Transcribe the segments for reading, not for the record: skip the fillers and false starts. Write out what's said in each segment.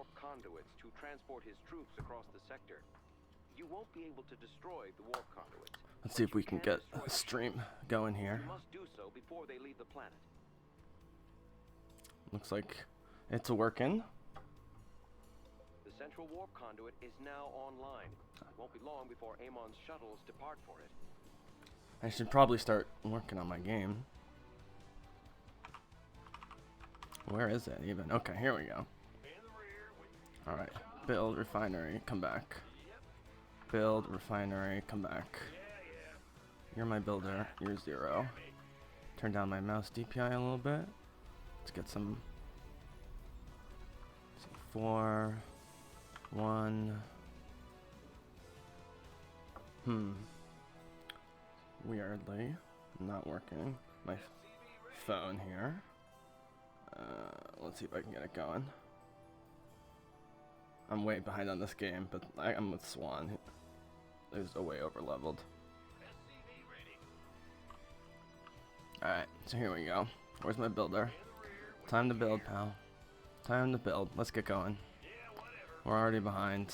warp conduits to transport his troops across the sector. You won't be able to destroy the warp conduits. Let's see if we can get a stream going here. You must do so before they leave the planet. Looks like it's working. The central warp conduit is now online. It won't be long before Amon's shuttles depart for it. I should probably start working on my game. Where is it even? Okay, here we go. Alright, build refinery, come back. Build refinery, come back. You're my builder, you're 0. Turn down my mouse DPI a little bit. Let's get some. 4, 1. Weirdly, not working. My phone here. Let's see if I can get it going. I'm way behind on this game, but I'm with Swan. There's a way over leveled. Alright, so here we go. Where's my builder? Time to build, pal. Time to build. Let's get going. We're already behind.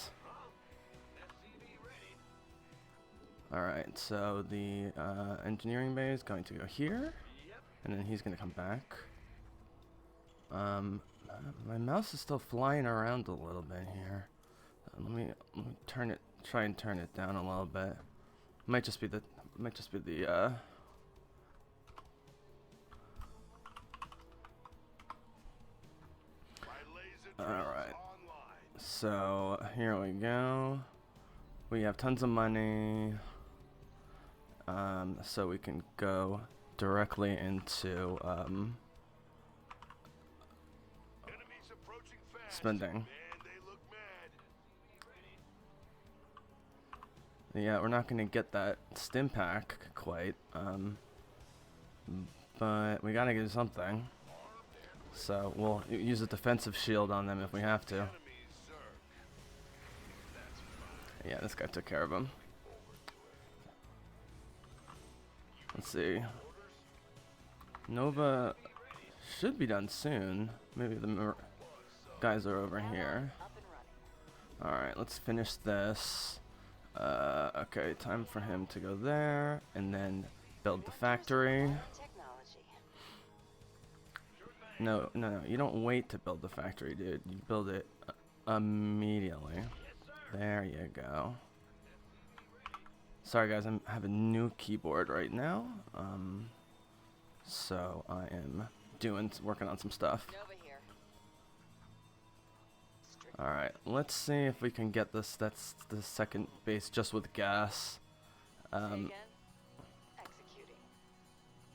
Alright, so the engineering bay is going to go here. And then he's going to come back. My mouse is still flying around a little bit here. Let me turn it. Try and turn it down a little bit. Might just be the. Alright. So here we go. We have tons of money. So we can go directly into spending. Yeah, we're not going to get that stim pack quite, but we got to get something. So we'll use a defensive shield on them if we have to. Yeah, this guy took care of him. Let's see. Nova should be done soon. Maybe the guys are over here. Alright, let's finish this. Okay, time for him to go there and then build the factory. No, you don't wait to build the factory, dude. You build it immediately. There you go. Sorry guys, I have a new keyboard right now. So I am working on some stuff. Alright, let's see if we can get this. That's the second base just with gas. Executing.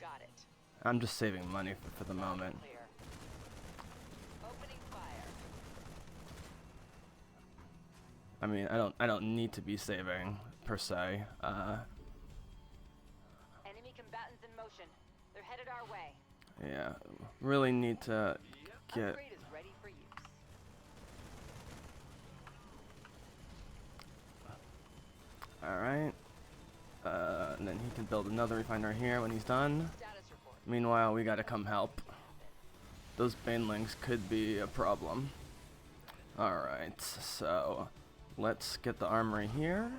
Got it. I'm just saving money for the moment. Opening fire. I mean, I don't need to be saving per se. Enemy combatants in motion. They're headed our way. Yeah, really need to get. Upgrade is ready for use. Alright. And then he can build another refinery here when he's done. Status report. Meanwhile, we gotta come help. Those banelings could be a problem. Alright, so let's get the armory here.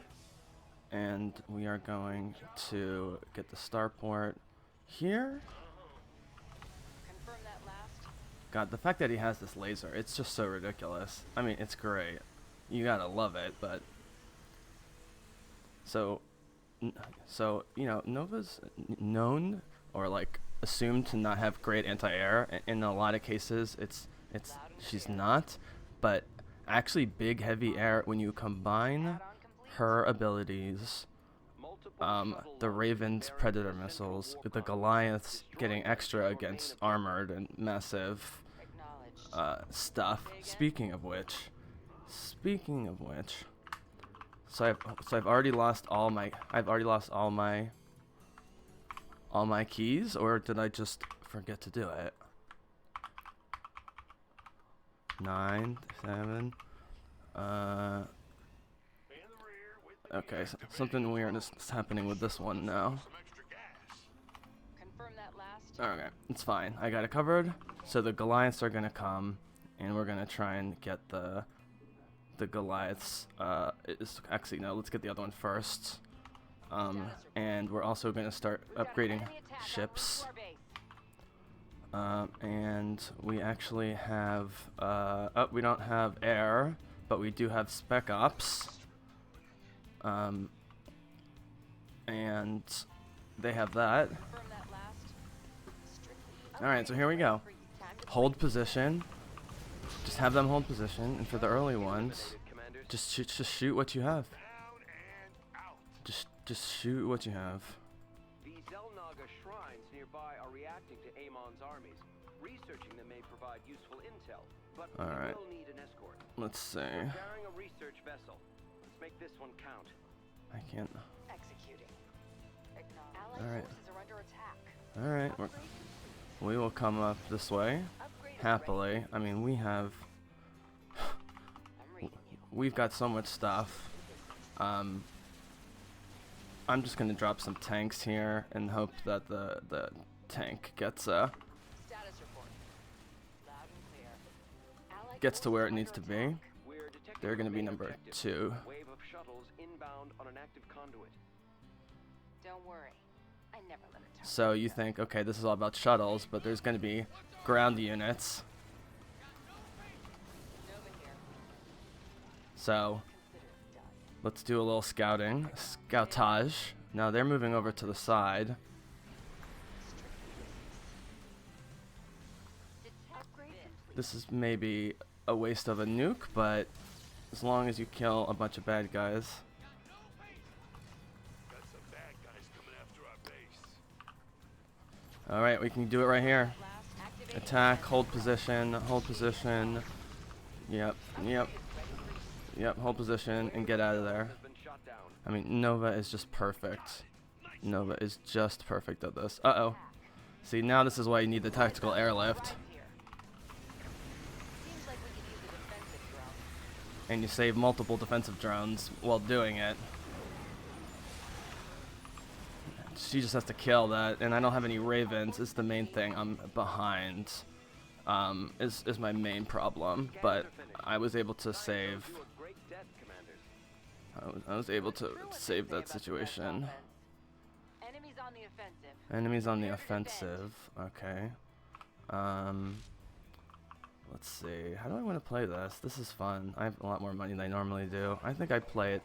And we are going to get the starport here. Confirm that last. God, the fact that he has this laser, it's just so ridiculous. I mean, it's great. You gotta love it, but... So, you know, Nova's known or like assumed to not have great anti-air. In a lot of cases, she's not. But actually, big heavy air when you combine her abilities, the Raven's Predator missiles, the Goliaths getting extra against armored and massive stuff. Speaking of which. So I've already lost all my keys, or did I just forget to do it? 9, 7. Okay, so something weird is happening with this one now. Confirm that last. Okay, it's fine. I got it covered. So the Goliaths are gonna come, and we're gonna try and get the Goliaths. Actually, no, let's get the other one first. And we're also gonna start upgrading ships. And we actually have we don't have air, but we do have spec ops. And they have that. Alright, so here we go. Hold position. Just have them hold position, and for the early ones, just shoot what you have. Just shoot what you have. The Zelnaga shrines nearby are reacting to Amon's armies. Researching them may provide useful intel, but we will need an escort. Let's see. We're carrying a research vessel. Let's make this one count. I can't. Executing. Alright. Forces are under attack. Alright, we will come up this way. Happily. I mean, we've got so much stuff. I'm just gonna drop some tanks here and hope that the tank gets Status report. Loud and clear. gets to where it needs to be. We're detecting They're gonna be main number objective. 2. Wave of shuttles inbound on an active conduit. Don't worry. I never let it turn. So you think, okay, this is all about shuttles, but there's gonna be ground units. Nova here. So Consider it done. let's do a little scouting. Scoutage. Now they're moving over to the side. Upgrade complete. This is maybe a waste of a nuke, but as long as you kill a bunch of bad guys. Got some bad guys coming after our base. Alright, we can do it right here. Last activating. Attack, hold position, hold position. Yep, hold position and get out of there. Has been shot down. I mean, Nova is just perfect. Nova is just perfect at this. Uh-oh. See, now this is why you need the tactical airlift. Right here. Seems like we could use a defensive drone. And you save multiple defensive drones while doing it. She just has to kill that, and I don't have any ravens. It's the main thing I'm behind. Is my main problem, but I was able to save. You a great death, commanders. I was able to save that situation. Enemies on the offensive. Enemies on the offensive. Okay. Let's see. How do I want to play this? This is fun. I have a lot more money than I normally do. I think I play it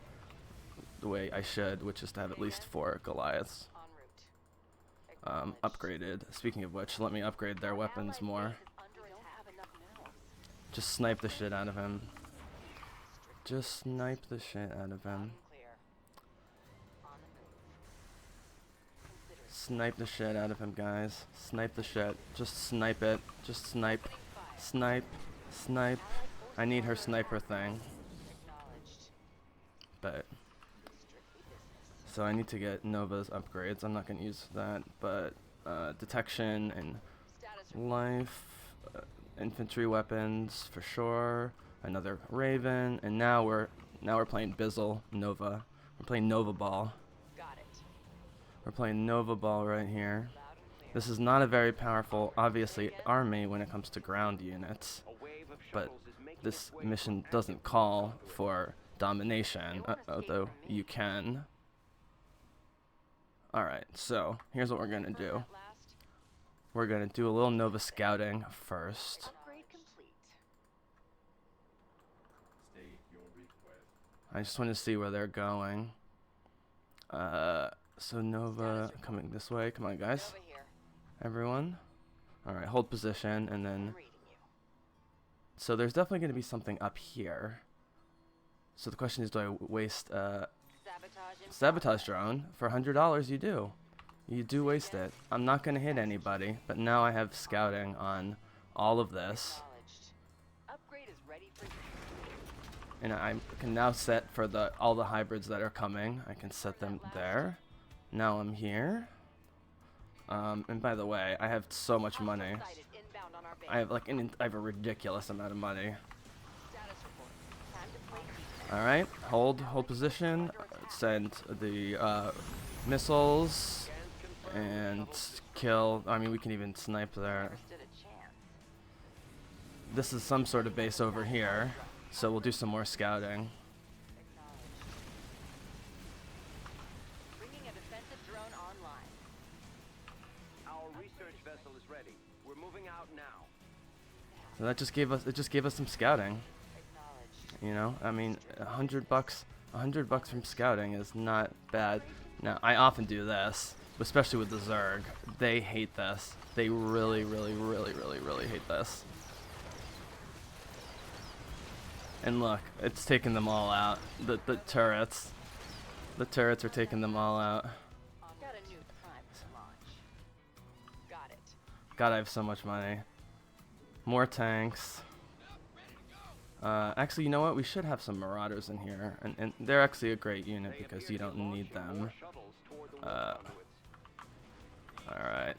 the way I should, which is to have at least 4 Goliaths En route. upgraded. Speaking of which, let me upgrade their weapons Allied more. base is under attack. Just snipe the shit out of him. Just snipe the shit out of him. Clear. On the move. Consider it. Snipe the shit out of him, guys. Snipe the shit. Just snipe it. Just snipe. Snipe. Snipe. I need her sniper thing. Acknowledged. But Strictly business. so I need to get Nova's upgrades. I'm not gonna use that, but detection and Status report. life, infantry weapons for sure. Another Raven, and now we're playing Bizzle Nova. We're playing Nova Ball. Got it. We're playing Nova Ball right here. Loud and clear. This is not a very powerful, obviously, army when it comes to ground units, A wave of but shuttles is making this its way mission from doesn't active call conduit. for domination, although you can. Alright, so here's what we're gonna Confirm do. that last. We're gonna do a little Nova scouting first. Upgrade complete. I just want to see where they're going. So Nova coming this way. Come on, guys. Nova here. Everyone. Alright, hold position, and then... I'm reading you. So there's definitely going to be something up here. So the question is, do I waste Sabotage in sabotage drone? For $100, you do. You do waste it. I'm not going to hit anybody, but now I have scouting on all of this. Acknowledged. Upgrade is ready for you. And I can now set for all the hybrids that are coming. I can set them there. Now I'm here. And by the way, I have so much money. Hostile sighted inbound on our base. I have a ridiculous amount of money. Status report. Time to play defense. All right, hold position. Send the missiles and kill. I mean, we can even snipe there. Never stood a chance. this is some sort of base over here, so we'll do some more scouting. Bringing a defensive drone online. Our research vessel is ready. We're moving out now. So that just gave us some scouting. Acknowledged. You know, I mean, $100 from scouting is not bad. Now, I often do this, especially with the Zerg. They hate this. They really, really, really, really, really hate this. And look, it's taking them all out. The turrets. The turrets are taking them all out. Got a new prime to launch. Got it. God, I have so much money. More tanks. Actually, you know what? We should have some Marauders in here. And they're actually a great unit because you don't need them. Alright. Allied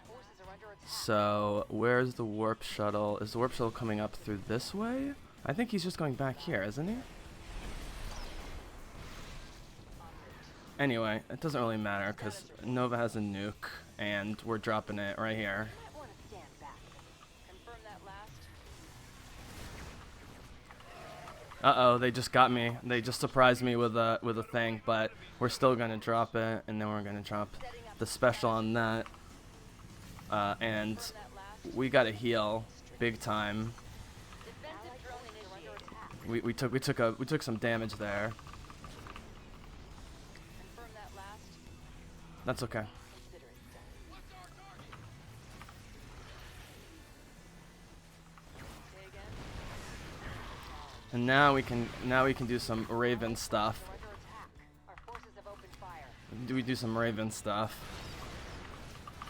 forces are under attack. So, where's the warp shuttle? Is the warp shuttle coming up through this way? I think he's just going back here, isn't he? Anyway, it doesn't really matter because Nova has a nuke and we're dropping it right here. Might want to stand back. Confirm that last. Uh-oh, they just got me. They just surprised me with a thing, but we're still gonna drop it, and then we're gonna drop the special on that. And we gotta heal big time. Defensive drone initiated. We took some damage there. Confirm that last. That's okay. Consider it done. Say again. And now we can do some Raven stuff. We're under attack. Our forces have opened fire. We do some Raven stuff.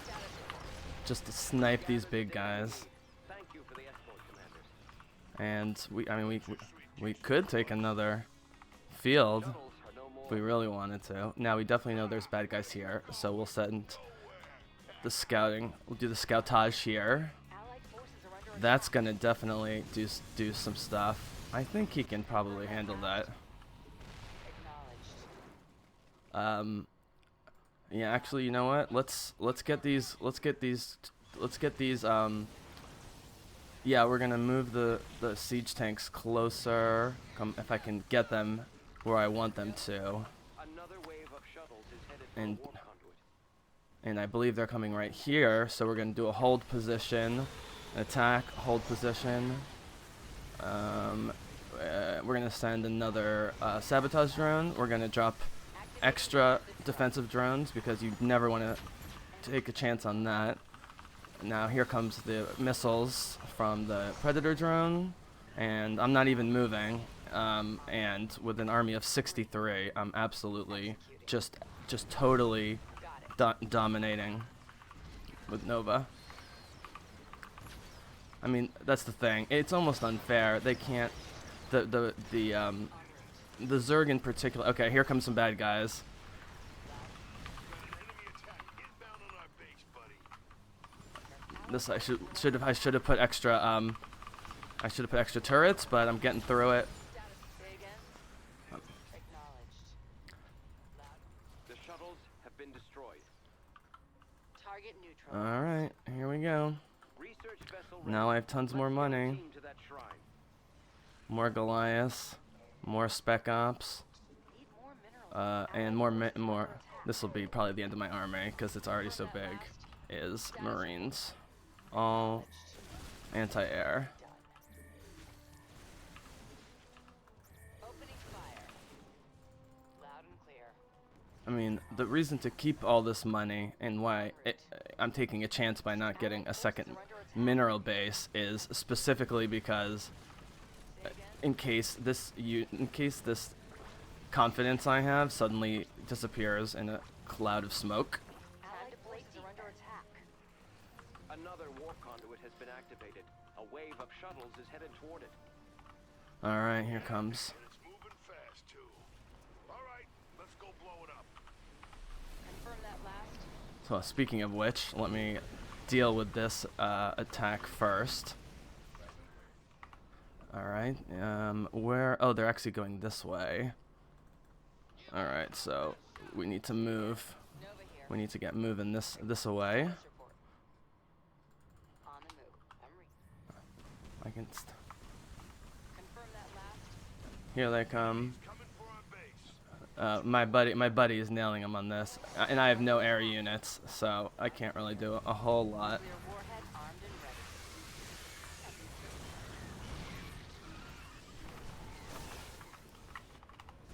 Status report. Just to snipe these big guys. Thank you for the escort, commanders. And we could take another field Shuttles are no more. if we really wanted to. Now we definitely know there's bad guys here, so we'll send the scouting. We'll do the scoutage here. Allied forces are under attack. That's gonna definitely do some stuff. I think he can probably handle that. Acknowledged. Yeah, actually, you know what? Let's get these. Yeah, we're gonna move the siege tanks closer. If I can get them where I want them to. Another wave of shuttles is headed for And the warp conduit. And I believe they're coming right here, so we're gonna do a hold position, attack, hold position. We're gonna send another sabotage drone. We're gonna drop extra defensive drones because you never want to take a chance on that. Now here comes the missiles from the Predator drone, and I'm not even moving. And with an army of 63, I'm absolutely just totally dominating with Nova. I mean, that's the thing. It's almost unfair. They can't. The Zerg in particular. Okay, here comes some bad guys. Enemy attack inbound on our base, buddy. This I should have put extra I should have put extra turrets, but I'm getting through it. Say again. Acknowledged. The shuttles have been destroyed. Target neutral. All right, here we go. Research vessel Now ready. I have tons more Let's get a money. team to that shrine. More Goliaths, more Spec Ops, Need more minerals. and more. This will be probably the end of my army because it's already so big. Is Marines, all anti-air. Done. Opening fire. Loud and clear. I mean, the reason to keep all this money and why I'm taking a chance by not getting a second mineral base is specifically because in case this confidence I have suddenly disappears in a cloud of smoke. Allied forces are under attack. Another warp conduit has been activated. A wave of shuttles is headed toward it. All right, here comes. And it's moving fast, too. All right, let's go blow it up. Confirm that last. So speaking of which, let me deal with this attack first. All right, where? Oh, they're actually going this way. All right, so we need to move. Nova here. We need to get moving this away. Status report. On the move. I'm I can. Confirm that last. Here they come. Coming for our base. My buddy is nailing him on this, and I have no air units, so I can't really do a whole lot. Clear warhead armed and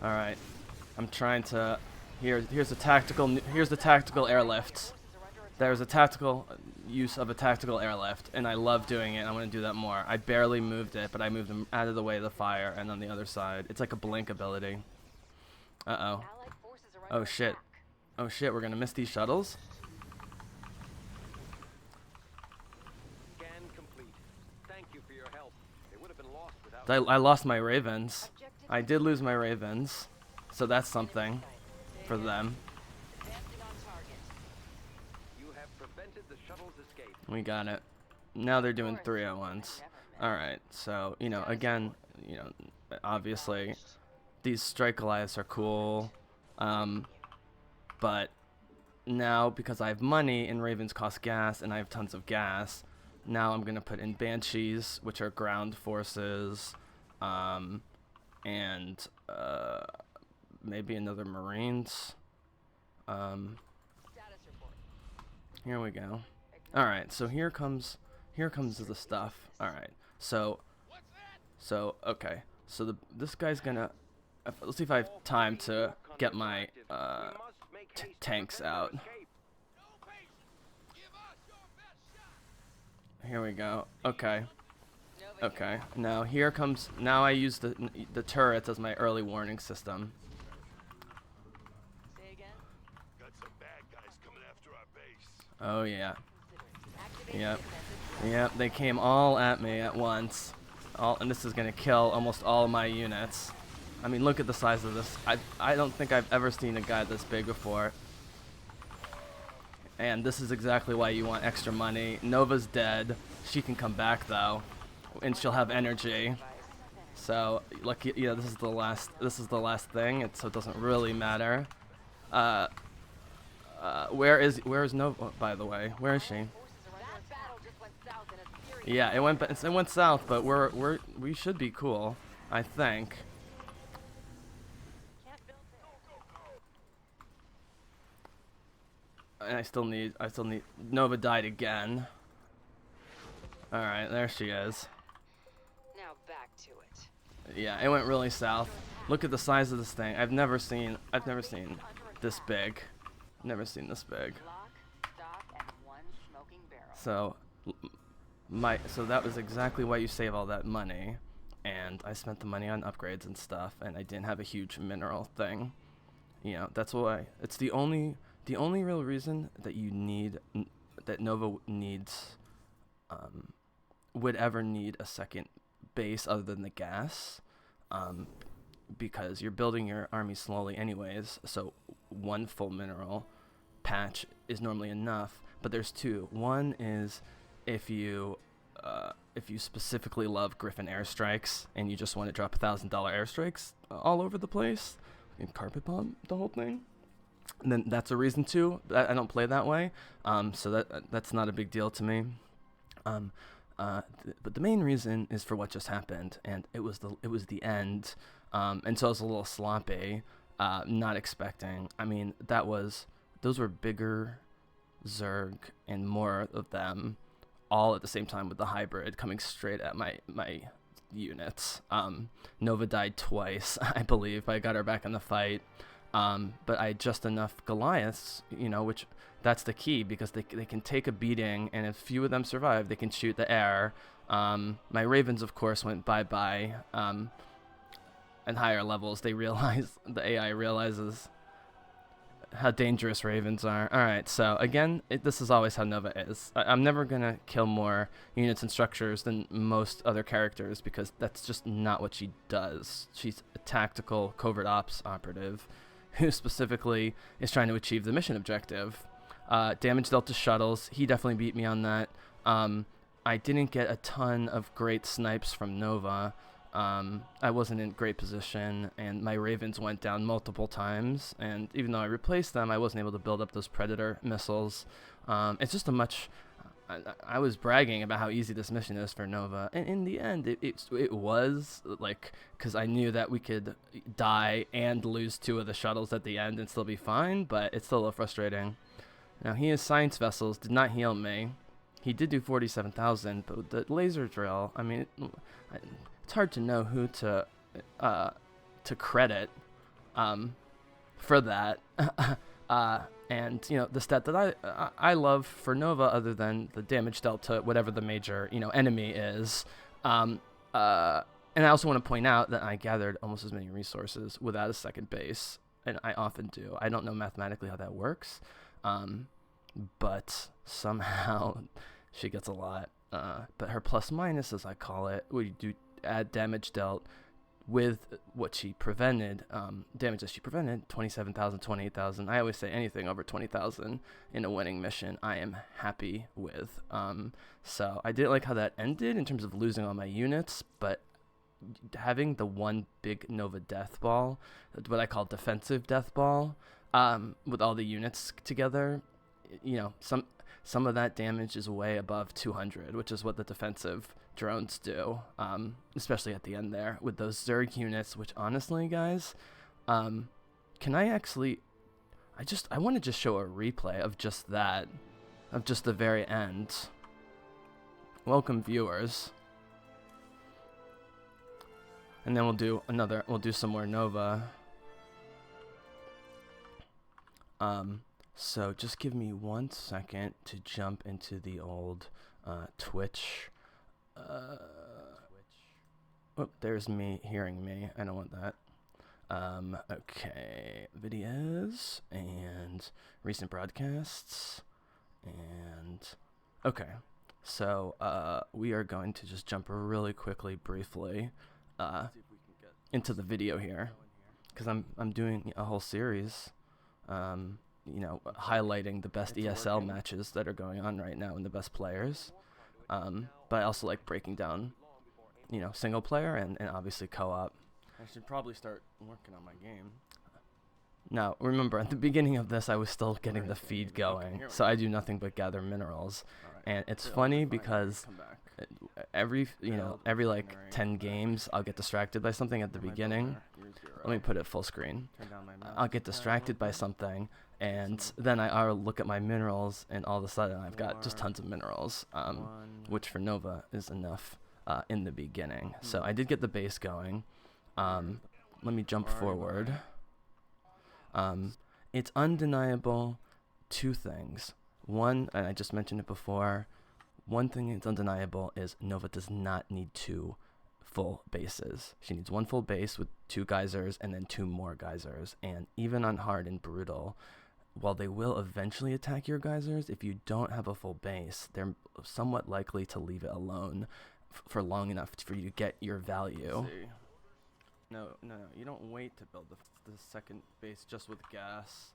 ready. All right, I'm trying to. Here's the tactical airlift. There's a tactical use of a tactical airlift, and I love doing it. I'm gonna do that more. I barely moved it, but I moved them out of the way of the fire and on the other side. It's like a blink ability. Uh-oh. Allied forces are Oh under shit. attack. Oh shit, we're gonna miss these shuttles? Scan complete. Thank you for your help. They would have been lost without I lost my ravens. Objective I did lose my ravens, so that's something for them. advancing on target. you have prevented the shuttle's escape. We got it. Now they're doing 301s. Alright, so, again, obviously, these strike Goliaths are cool, but now, because I have money and ravens cost gas, and I have tons of gas, now I'm going to put in banshees, which are ground forces, and maybe another marines. Status report. Here we go. All right, so here comes the stuff. All right, so okay, so this guy's gonna. Let's see if I have time to get my We must make haste to tanks prevent out. their escape. Here we go. Okay. Nova Okay. Now here comes. Now I use the turrets as my early warning system. Say again. Got some bad guys coming after our base. Oh yeah. Activate Yep. defensive Yep. They came all at me at once. And this is gonna kill almost all of my units. I mean, look at the size of this. I don't think I've ever seen a guy this big before. And this is exactly why you want extra money. Nova's dead. She can come back though, and she'll have energy. So, lucky, this is the last. This is the last thing. So it doesn't really matter. Where is Nova? Oh, by the way, where is she? That battle just went south in a series. Yeah, it went south, but we should be cool, I think. Can't build there. And I still need Nova died again. All right, there she is. Now back to it. Yeah, it went really south. Look at the size of this thing. I've never seen this big. Never seen this big. Lock, stock, and one smoking barrel. So so that was exactly why you save all that money, and I spent the money on upgrades and stuff, and I didn't have a huge mineral thing. That's why it's the only real reason that Nova needs would ever need a second base other than the gas, because you're building your army slowly anyways, so one full mineral patch is normally enough, but there's two. One is if you specifically love Griffin airstrikes and you just want to drop $1,000 airstrikes all over the place and carpet bomb the whole thing, and then that's a reason too. I don't play that way, so that's not a big deal to me. But the main reason is for what just happened, and it was the end, and so I was a little sloppy, not expecting. I mean, those were bigger Zerg and more of them, all at the same time with the hybrid coming straight at my units. Nova died twice, I believe. I got her back in the fight, but I had just enough Goliaths, which. That's the key, because they can take a beating, and if few of them survive, they can shoot the air. My ravens, of course, went bye-bye. At higher levels, the AI realizes how dangerous ravens are. All right, so again, this is always how Nova is. I'm never going to kill more units and structures than most other characters, because that's just not what she does. She's a tactical covert ops operative who specifically is trying to achieve the mission objective. Damage dealt to shuttles. He definitely beat me on that. I didn't get a ton of great snipes from Nova. I wasn't in great position, and my ravens went down multiple times. And even though I replaced them, I wasn't able to build up those Predator missiles. It's just I was bragging about how easy this mission is for Nova, and in the end, it was like, because I knew that we could die and lose 2 of the shuttles at the end and still be fine, but it's still a little frustrating. Now he has science vessels, did not heal me. He did do 47,000, but with the laser drill, I mean, it's hard to know who to credit for that. And the stat that I love for Nova, other than the damage dealt to whatever the major enemy is, and I also want to point out that I gathered almost as many resources without a second base, and I often do. I don't know mathematically how that works, but somehow she gets a lot. But her plus minus, as I call it, we do add damage dealt with what she prevented, damage that she prevented, 27,000, 28,000. I always say anything over 20,000 in a winning mission, I am happy with. So I did like how that ended in terms of losing all my units, but having the one big Nova death ball, what I call defensive death ball, with all the units together, some of that damage is way above 200, which is what the defensive drones do, especially at the end there with those Zerg units, which honestly, guys, can I actually, I want to just show a replay of just that, of just the very end. Welcome, viewers. And then we'll do some more Nova. So just give me 1 second to jump into the old Twitch. Oh, there's me hearing me. I don't want that. Okay, videos and recent broadcasts, and okay. So we are going to just jump really quickly, briefly, into the video here, because I'm doing a whole series. Highlighting the best ESL matches that are going on right now and the best players. But I also like breaking down, single player and obviously co-op. I should probably start working on my game. Now, remember, at the beginning of this, I was still getting the feed going, so I do nothing but gather minerals. And it's funny because every like 10 games, I'll get distracted by something at the beginning. Let me put it full screen. I'll get distracted by something, and then I'll look at my minerals, and all of a sudden I've got just tons of minerals, which for Nova is enough in the beginning. So I did get the base going. Let me jump forward. It's undeniable 2 things. One, and I just mentioned it before, one thing that's undeniable is Nova does not need 2 full bases. She needs 1 full base with 2 geysers and then 2 more geysers. And even on hard and brutal, while they will eventually attack your geysers, if you don't have a full base, they're somewhat likely to leave it alone for long enough for you to get your value. No, you don't wait to build the second base just with gas.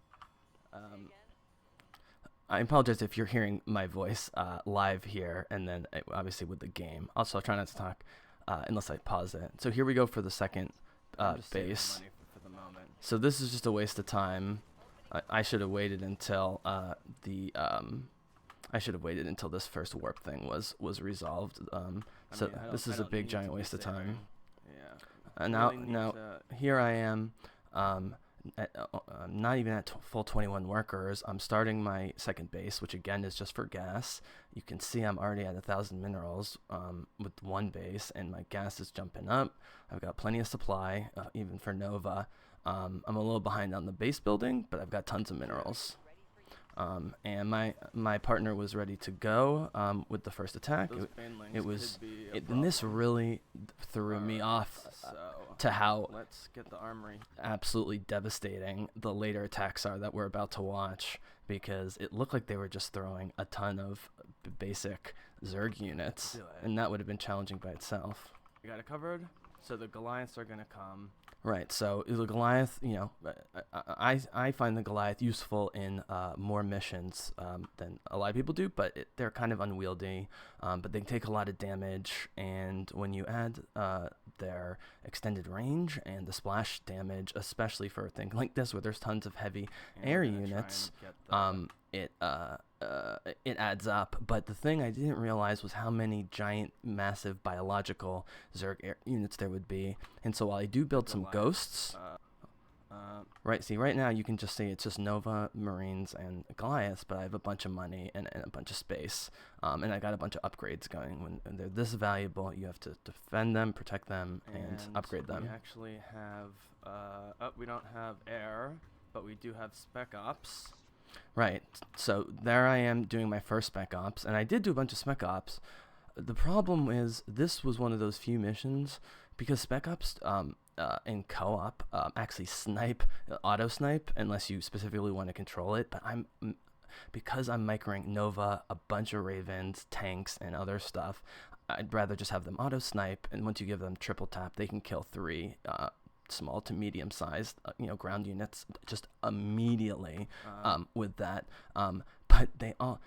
I apologize if you're hearing my voice live here, and then obviously with the game. Also, I'll try not to talk unless I pause it. So here we go for the second base. For the moment. So this is just a waste of time. I should have waited until this first warp thing was resolved. This is a big giant waste of time. Yeah. Now here I am. Not even at full 21 workers. I'm starting my second base, which again is just for gas. You can see I'm already at 1,000 minerals with 1 base, and my gas is jumping up. I've got plenty of supply, even for Nova. I'm a little behind on the base building, but I've got tons of minerals. And my partner was ready to go with the first attack. And this really threw me off to how absolutely devastating the later attacks are that we're about to watch, because it looked like they were just throwing a ton of basic Zerg units, and that would have been challenging by itself. You got it covered? So the Goliaths are going to come. Right, so the Goliath, I find the Goliath useful in more missions than a lot of people do, but they're kind of unwieldy, but they take a lot of damage, and when you add their extended range and the splash damage, especially for a thing like this where there's tons of heavy air units, it adds up. But the thing I didn't realize was how many giant, massive biological Zerg units there would be. And so while I do build some ghosts, right now you can just see it's just Nova, Marines, and Goliaths, but I have a bunch of money and a bunch of space. And I got a bunch of upgrades going. When they're this valuable, you have to defend them, protect them, and upgrade them. We actually have, we don't have air, but we do have Spec Ops. Right, so there I am doing my first Spec Ops, and I did do a bunch of Spec Ops. The problem is this was one of those few missions, because Spec Ops in co-op actually auto-snipe, unless you specifically want to control it, but because I'm microing Nova, a bunch of Ravens, tanks, and other stuff, I'd rather just have them auto-snipe, and once you give them triple tap, they can kill 3 small to medium-sized, ground units just immediately with that. But they all,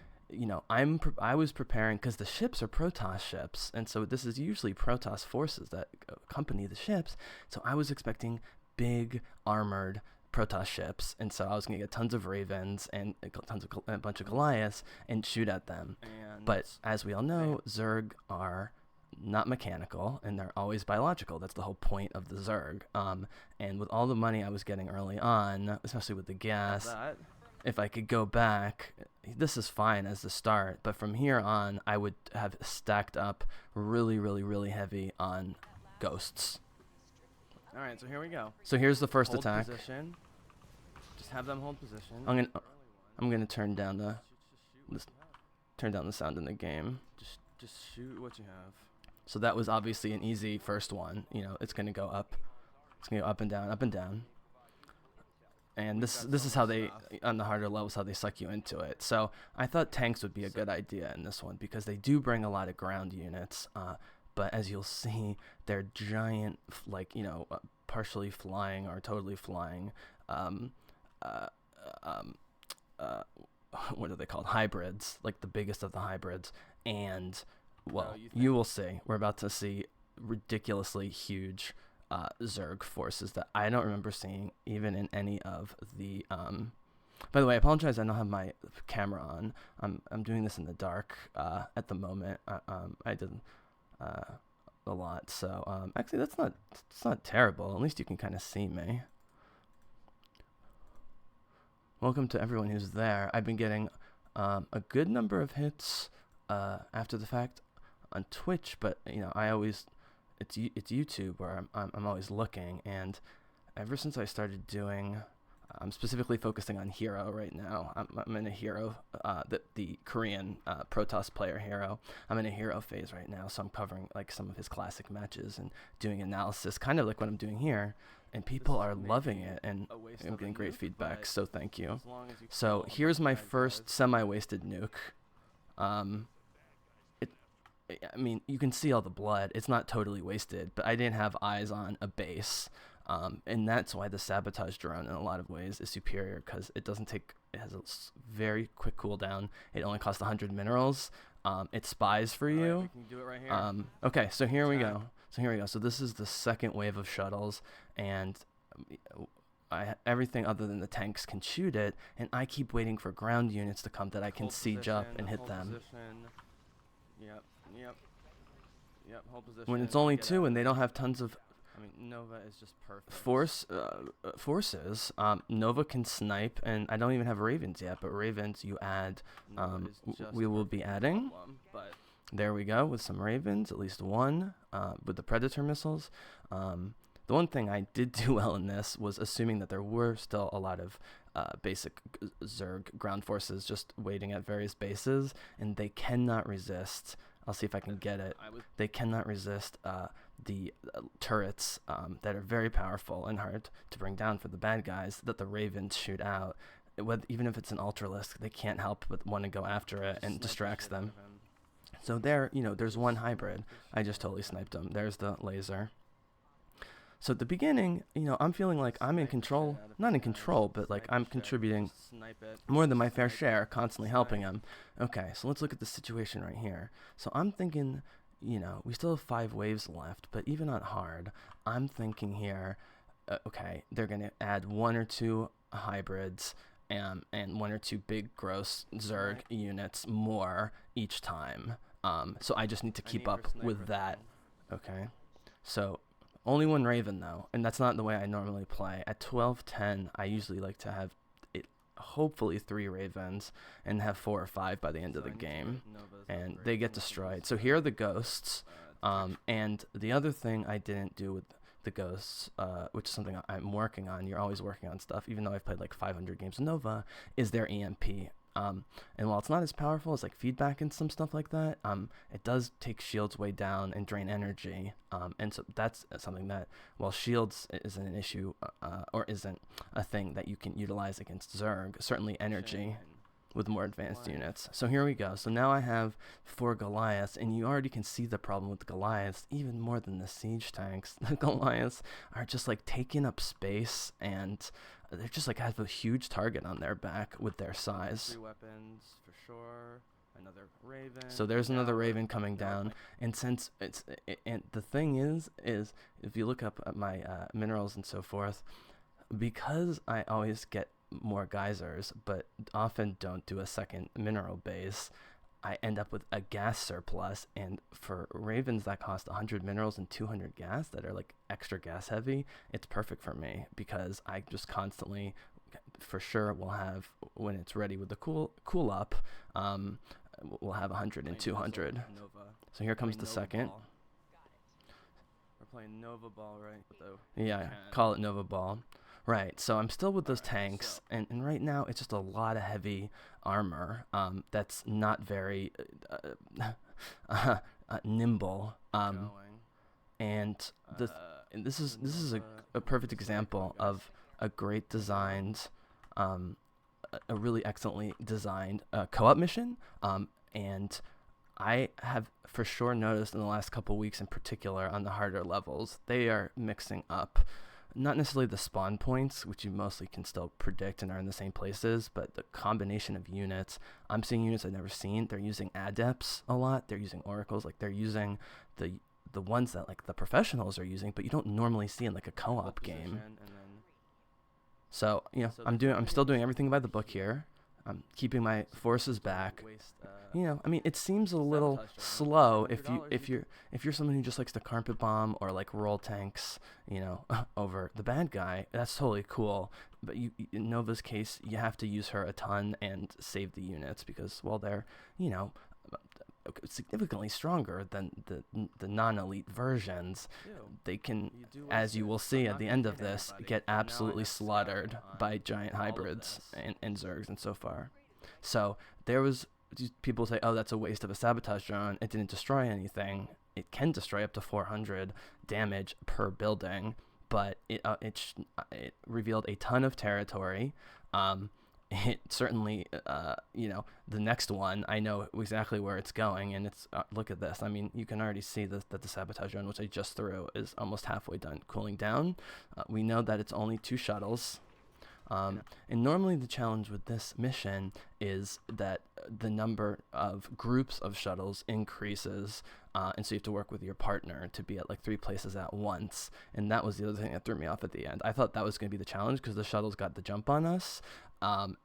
I was preparing because the ships are Protoss ships, and so this is usually Protoss forces that accompany the ships. So I was expecting big armored Protoss ships, and so I was gonna get tons of Ravens and a bunch of Goliaths and shoot at them. But as we all know, Zerg are not mechanical, and they're always biological. That's the whole point of the Zerg. And with all the money I was getting early on, especially with the gas, if I could go back, this is fine as the start, but from here on, I would have stacked up really, really, really heavy on ghosts. All right, so here we go. So here's the first attack. Position. Just have them hold position. I'm gonna turn down the sound in the game. Just shoot what you have. So that was obviously an easy first one. It's gonna go up. It's gonna go up and down, up and down. And this is how they, on the harder levels, how they suck you into it. So I thought tanks would be a good idea in this one because they do bring a lot of ground units. But as you'll see, they're giant, partially flying or totally flying. What are they called? Hybrids, like the biggest of the hybrids. And well, you will see. We're about to see ridiculously huge Zerg forces that I don't remember seeing even in any of the. By the way, I apologize. I don't have my camera on. I'm doing this in the dark at the moment. I did a lot, so actually it's not terrible. At least you can kind of see me. Welcome to everyone who's there. I've been getting a good number of hits after the fact on Twitch, but it's YouTube where I'm always looking, and ever since I started doing, I'm specifically focusing on Hero right now. I'm in a Hero, the Korean Protoss player Hero. I'm in a Hero phase right now, so I'm covering some of his classic matches and doing analysis, kind of like what I'm doing here. And people are loving it, and I'm getting great feedback, so thank you. So here's my first semi-wasted nuke. I mean, you can see all the blood. It's not totally wasted, but I didn't have eyes on a base. And that's why the sabotage drone in a lot of ways is superior, because it has a very quick cooldown. It only costs 100 minerals. It spies for you. Right, we can do it right here. Okay, so here we go. So this is the second wave of shuttles, and everything other than the tanks can shoot it, and I keep waiting for ground units to come that I can siege up and hit them. Yep. Hold position. When it's only 2 and they don't have tons of. I mean, Nova is just perfect. Forces. Nova can snipe, and I don't even have Ravens yet, but Ravens you add. We will be adding. But there we go with some Ravens, at least one, with the Predator missiles. The one thing I did do well in this was assuming that there were still a lot of basic Zerg ground forces just waiting at various bases, and they cannot resist. I'll see if I can get it. They cannot resist the turrets that are very powerful and hard to bring down for the bad guys that the Ravens shoot out. Even if it's an Ultralisk, they can't help but want to go after it and distracts them. So there's one hybrid. I just totally sniped him. There's the laser. So at the beginning, I'm feeling like I'm in control. Not in control, but I'm contributing more than my fair share, constantly helping him. Okay, so let's look at the situation right here. So I'm thinking, we still have 5 waves left, but even on hard, I'm thinking here, okay, they're going to add 1 or 2 hybrids, and 1 or 2 big gross Zerg units more each time. So I just need to keep up with that. Okay. So only 1 Raven though, and that's not the way I normally play. At 12-10, I usually like to have hopefully 3 Ravens and have 4 or 5 by the end of the game, and they get destroyed. So here are the ghosts, and the other thing I didn't do with the ghosts, which is something I'm working on. You're always working on stuff, even though I've played like 500 games of Nova, is their EMP. And while it's not as powerful as like feedback and some stuff like that, it does take shields way down and drain energy. And so that's something that, while shields isn't an issue, or isn't a thing that you can utilize against Zerg, certainly energy with more advanced units. So here we go. So now I have 4 Goliaths, and you already can see the problem with the Goliaths even more than the siege tanks. The Goliaths are just like taking up space, and they're just like have a huge target on their back with their size. 3 weapons for sure. Another Raven. So there's another Raven coming down, and since and the thing is if you look up at my minerals and so forth, because I always get more geysers but often don't do a second mineral base, I end up with a gas surplus, and for Ravens that cost 100 minerals and 200 gas that are like extra gas heavy, it's perfect for me because I just constantly, for sure, will have, when it's ready with the cool up, we'll have 100 and 200. So here comes the second. We're playing Nova Ball, right? Yeah, call it Nova Ball. Right, so I'm still with those tanks, and right now it's just a lot of heavy armor that's not very nimble. And this is a perfect example of a great designed, a really excellently designed co-op mission. And I have for sure noticed in the last couple weeks in particular on the harder levels, they are mixing up not necessarily the spawn points, which you mostly can still predict and are in the same places, but the combination of units. I'm seeing units I've never seen. They're using adepts a lot. They're using oracles. Like, they're using the ones that like the professionals are using, but you don't normally see in like a co-op game. So, you know, I'm still doing everything by the book here. I'm keeping my forces back. You know, I mean, it seems a little slow if you're someone who just likes to carpet bomb or like roll tanks, you know, over the bad guy. That's totally cool. But in Nova's case, you have to use her a ton and save the units because, well, they're, you know, significantly stronger than the non-elite versions. They can, as you will see at the end of this, get absolutely slaughtered by giant hybrids and Zergs and so far. So there was people say, oh, that's a waste of a sabotage drone. It didn't destroy anything. It can destroy up to 400 damage per building, but it revealed a ton of territory. It certainly, you know, the next one, I know exactly where it's going, and it's, look at this. I mean, you can already see that the sabotage drone, which I just threw, is almost halfway done cooling down. We know that it's only 2 shuttles. And normally the challenge with this mission is that the number of groups of shuttles increases, and so you have to work with your partner to be at like 3 places at once. And that was the other thing that threw me off at the end. I thought that was going to be the challenge because the shuttles got the jump on us.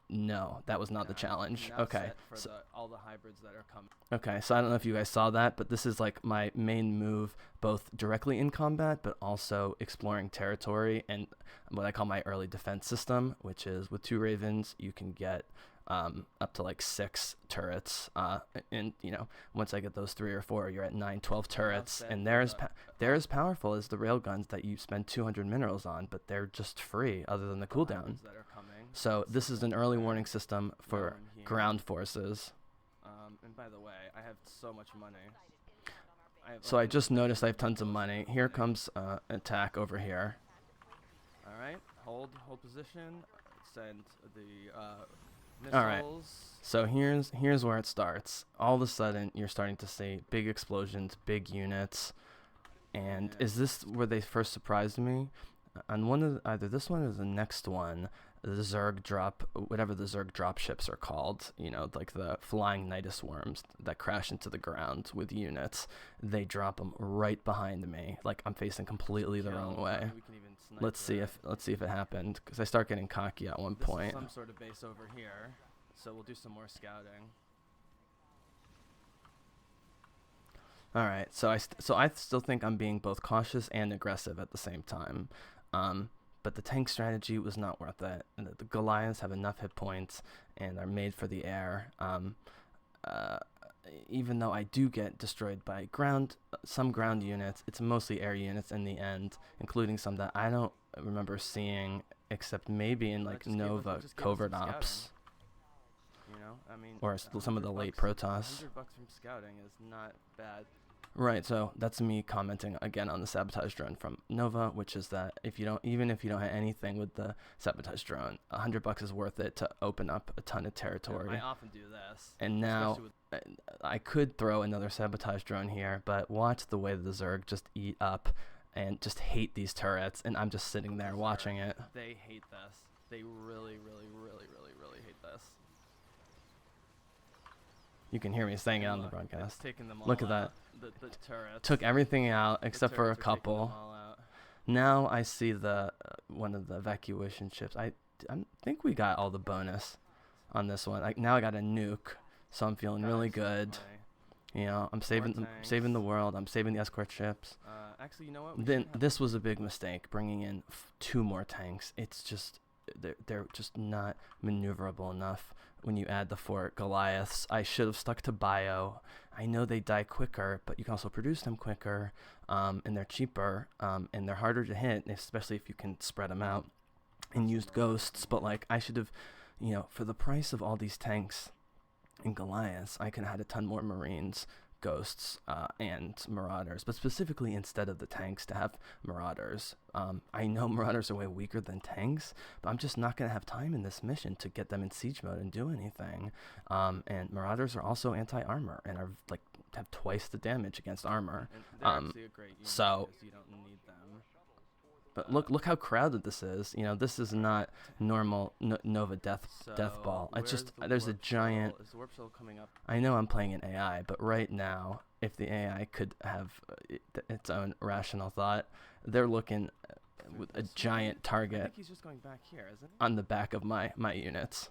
No, that was not the challenge. Okay, so all the hybrids that are coming. Okay, so I don't know if you guys saw that, but this is like my main move, both directly in combat, but also exploring territory and what I call my early defense system, which is with 2 Ravens, you can get up to like 6 turrets, and you know, once I get those 3 or 4, you're at 9, 12 turrets, and they're as powerful as the railguns that you spend 200 minerals on, but they're just free other than the cooldown. So this is an early warning system for ground forces. And by the way, I have so much money. So I just noticed I have tons of money. Here comes attack over here. All right, hold position. Send the missiles. All right. So here's where it starts. All of a sudden, you're starting to see big explosions, big units. And is this where they first surprised me? On one of either this one or the next one, the Zerg drop, whatever the Zerg drop ships are called, you know, like the flying Nidus worms that crash into the ground with units, they drop them right behind me, like I'm facing completely the wrong way. We can even let's see if it happened, because I start getting cocky at one point. This is some sort of base over here, so we'll do some more scouting. All right, so I still think I'm being both cautious and aggressive at the same time, but the tank strategy was not worth it. The Goliaths have enough hit points and are made for the air. Even though I do get destroyed by some ground units, it's mostly air units in the end, including some that I don't remember seeing, except maybe in like Nova covert ops. You know, I mean, Or some of the late Protoss. $100 from scouting is not bad. Right, so that's me commenting again on the sabotage drone from Nova, which is that even if you don't have anything with the sabotage drone, $100 is worth it to open up a ton of territory. I often do this. And now I could throw another sabotage drone here, but watch the way the Zerg just eat up and just hate these turrets, and I'm just sitting there watching it. They hate this. They really, really, really, really, really hate this. You can hear me saying it on the broadcast. Taking them all Look at out. that. The turrets. Took everything out except for a turrets are taking them couple. all out. Now I see the one of the evacuation ships. I think we got all the bonus on this one. Now I got a nuke, so I'm feeling really good. You know, I'm saving the world. I'm saving the escort ships. Actually, you know what? Then this was a big mistake, bringing in 2 more tanks. It's just they're just not maneuverable enough when you add the 4 Goliaths. I should have stuck to bio. I know they die quicker, but you can also produce them quicker, and they're cheaper, and they're harder to hit, especially if you can spread them out and used ghosts. But like, I should have, you know, for the price of all these tanks and Goliaths, I could have had a ton more Marines, ghosts, and marauders, but specifically instead of the tanks to have marauders. I know marauders are way weaker than tanks, but I'm just not going to have time in this mission to get them in siege mode and do anything. And marauders are also anti-armor and are like have twice the damage against armor. And they're actually a great unit so because you don't need them. but look how crowded this is. You know, this is not normal Nova death ball. It's just there's a giant. Is the warp shuttle coming up? I know I'm playing an AI, but right now, if the AI could have its own rational thought, they're looking with a giant I target think he's just going back here, isn't he? on the back of my units.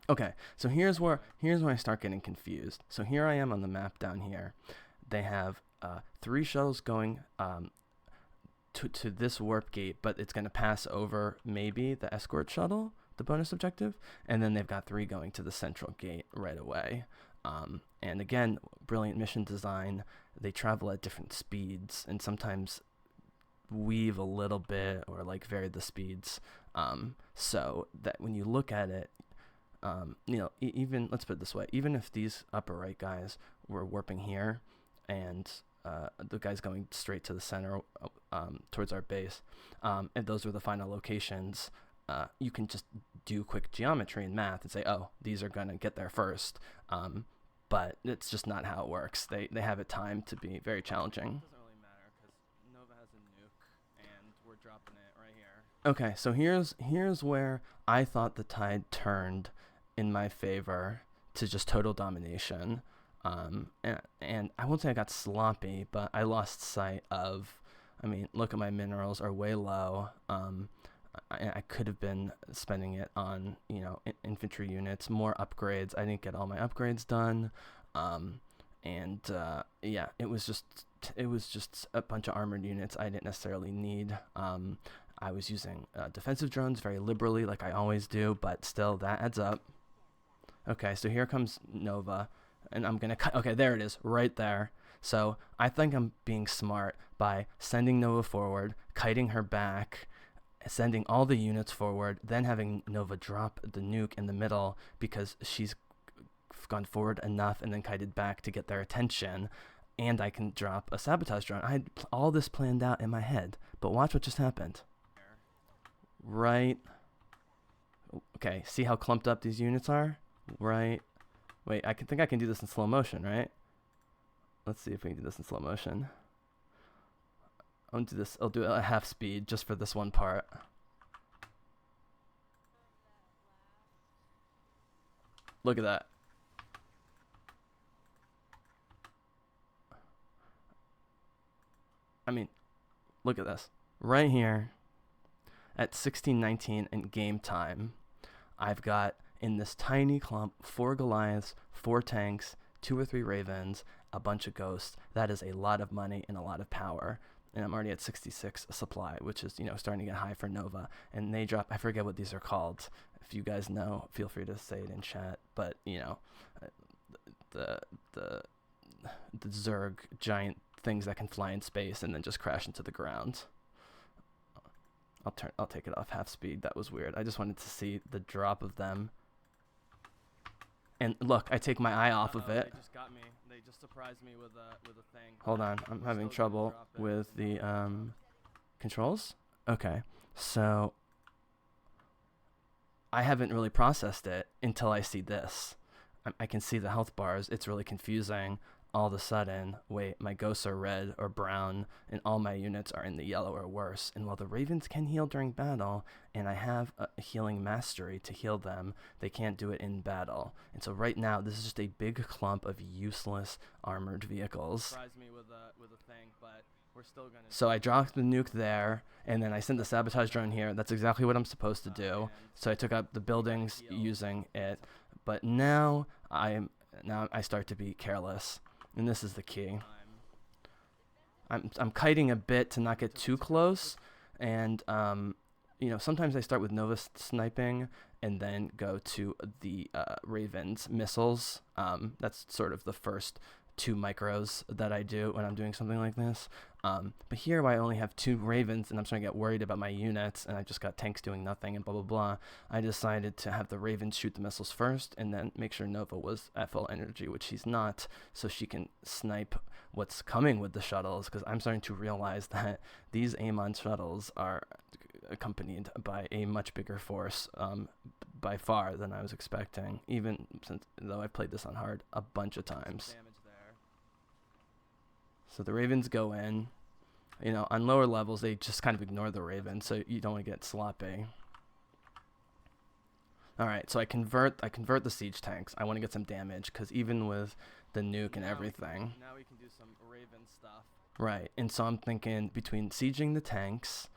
Okay, so here's where I start getting confused. So here I am on the map down here. They have 3 shuttles going to this warp gate, but it's going to pass over maybe the escort shuttle, the bonus objective, and then they've got 3 going to the central gate right away. And again, brilliant mission design. They travel at different speeds and sometimes weave a little bit or like vary the speeds, so that when you look at it, you know, even let's put it this way, even if these upper right guys were warping here and the guys going straight to the center, towards our base, and those were the final locations, you can just do quick geometry and math and say, oh, these are going to get there first, but it's just not how it works. They have it timed to be very challenging. It doesn't really matter because Nova has a nuke and we're dropping it right here. Okay, so here's where I thought the tide turned in my favor to just total domination. And I won't say I got sloppy, but I lost sight of, I mean, look at my minerals are way low. I could have been spending it on, you know, infantry units, more upgrades. I didn't get all my upgrades done. Yeah, it was just a bunch of armored units I didn't necessarily need. I was using defensive drones very liberally, like I always do, but still that adds up. Okay, so here comes Nova, and I'm gonna cut. Okay, there it is, right there. So I think I'm being smart by sending Nova forward, kiting her back, sending all the units forward, then having Nova drop the nuke in the middle because she's gone forward enough and then kited back to get their attention, and I can drop a sabotage drone. I had all this planned out in my head, but watch what just happened. Right. Okay, see how clumped up these units are? Right. Wait, I think I can do this in slow motion, right? Let's see if we can do this in slow motion. I'll do it at half speed just for this one part. Look at that. I mean, look at this. right here at 16:19 in game time, I've got in this tiny clump 4 Goliaths, 4 tanks, 2 or 3 Ravens, a bunch of ghosts. That is a lot of money and a lot of power. And I'm already at 66 supply, which is, starting to get high for Nova. And they drop, I forget what these are called. If you guys know, feel free to say it in chat. But, the Zerg giant things that can fly in space and then just crash into the ground. I'll take it off half speed. That was weird. I just wanted to see the drop of them. And look, I take my eye off of it. They just got me. They just surprised me with a thing. Hold on, I'm having trouble with the controls. Okay, so I haven't really processed it until I see this. I can see the health bars. It's really confusing. All of a sudden, wait, my ghosts are red or brown, and all my units are in the yellow or worse. And while the Ravens can heal during battle, and I have a healing mastery to heal them, they can't do it in battle. And so right now, this is just a big clump of useless armored vehicles. Surprised me with a thing, but we're still gonna. So I dropped the nuke there, and then I sent the sabotage drone here. That's exactly what I'm supposed to do. So I took out the buildings using it, but now I start to be careless. And this is the key. I'm kiting a bit to not get too close, and sometimes I start with Nova sniping and then go to the Ravens missiles. That's sort of the first 2 micros that I do when I'm doing something like this. But here I only have 2 Ravens and I'm starting to get worried about my units, and I just got tanks doing nothing and blah blah blah. I decided to have the Ravens shoot the missiles first and then make sure Nova was at full energy, which she's not, so she can snipe what's coming with the shuttles, because I'm starting to realize that these Amon shuttles are accompanied by a much bigger force by far than I was expecting, even though I've played this on hard a bunch of times. So the Ravens go in. On lower levels, they just kind of ignore the Ravens, so you don't want to get sloppy. All right, so I convert the siege tanks. I want to get some damage, because even with the nuke and everything. Now we can do some Raven stuff. Right, and so I'm thinking between sieging the tanks,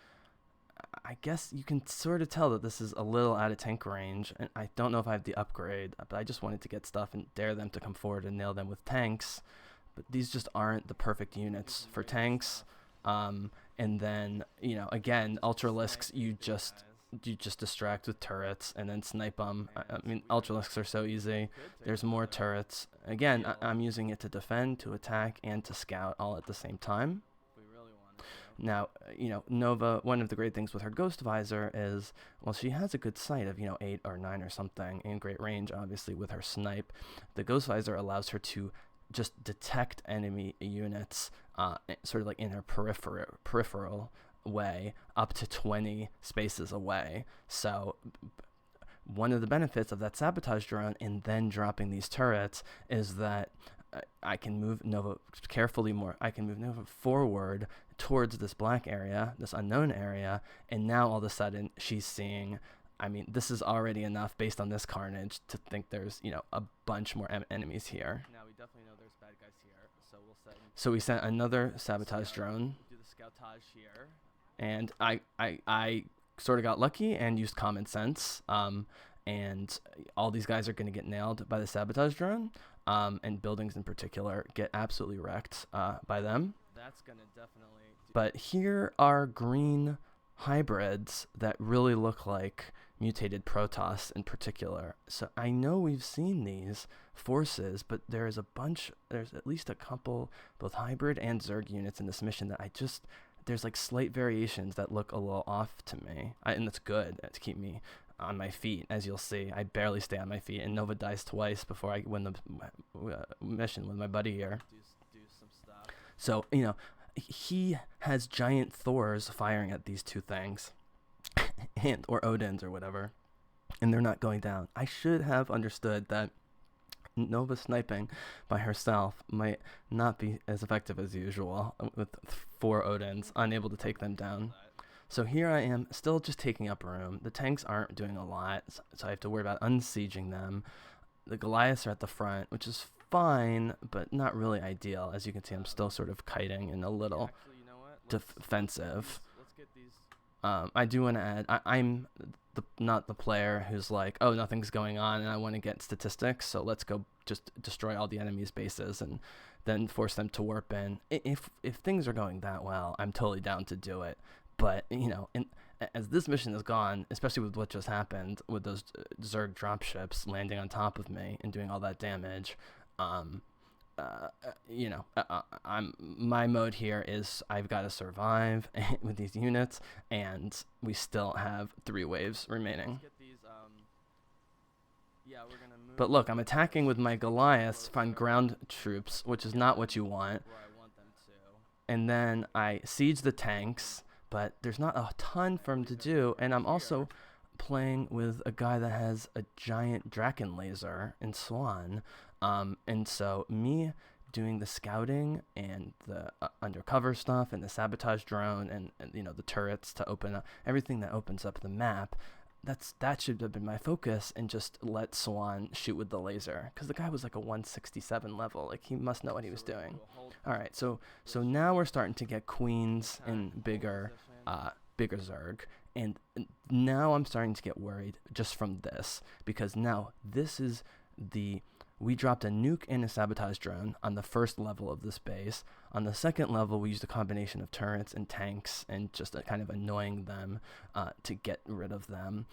I guess you can sort of tell that this is a little out of tank range, and I don't know if I have the upgrade, but I just wanted to get stuff and dare them to come forward and nail them with tanks. But these just aren't the perfect units for tanks. And then, again, Ultralisks, you just distract with turrets and then snipe them. I mean, Ultralisks are so easy. There's more turrets. Again, I'm using it to defend, to attack, and to scout all at the same time. Now, Nova, one of the great things with her Ghost Visor is, well, she has a good sight of, 8 or 9 or something, and great range, obviously, with her snipe. The Ghost Visor allows her to just detect enemy units sort of like in her peripheral way up to 20 spaces away. So one of the benefits of that sabotage drone and then dropping these turrets is that I can move Nova carefully more. I can move Nova forward towards this black area, this unknown area, and now all of a sudden she's seeing, this is already enough based on this carnage to think there's, a bunch more enemies here. Now we definitely know there's bad guys here, so we'll send. So we sent another sabotage drone. Do the scoutage here. And I sort of got lucky and used common sense. And all these guys are going to get nailed by the sabotage drone. And buildings in particular get absolutely wrecked by them. That's going to definitely. But here are green hybrids that really look like mutated Protoss in particular. So I know we've seen these forces, but there's at least a couple, both hybrid and Zerg units in this mission that there's like slight variations that look a little off to me. And that's good to keep me on my feet. As you'll see, I barely stay on my feet, and Nova dies twice before I win the mission with my buddy here. Do some stuff. So, he has giant Thors firing at these 2 things. or Odins or whatever, and they're not going down. I should have understood that Nova sniping by herself might not be as effective as usual with 4 Odins, unable to take them down. So here I am, still just taking up room. The tanks aren't doing a lot, so I have to worry about unsieging them. The Goliaths are at the front, which is fine, but not really ideal. As you can see, I'm still sort of kiting and a little defensive. Let's get these I do want to add, I'm not the player who's like, oh, nothing's going on and I want to get statistics, so let's go just destroy all the enemy's bases and then force them to warp in. If things are going that well, I'm totally down to do it. But, you know, as this mission has gone, especially with what just happened with those Zerg dropships landing on top of me and doing all that damage, you know, my mode here is I've got to survive with these units, and we still have 3 waves remaining. But look, I'm attacking with my Goliaths, find ground troops, which is not what you want. And then I siege the tanks, but there's not a ton for him to do, and I'm also playing with a guy that has a giant Draken laser in Swan. And so me doing the scouting and the undercover stuff and the sabotage drone and you know, the turrets to open up everything that opens up the map, that should have been my focus, and just let Swan shoot with the laser, because the guy was like a 167 level. Like, he must know what he was doing. All right, so now we're starting to get queens and bigger Zerg, and now I'm starting to get worried just from this, because now this is we dropped a nuke and a sabotage drone on the first level of this base. On the second level, we used a combination of turrets and tanks and just kind of annoying them to get rid of them.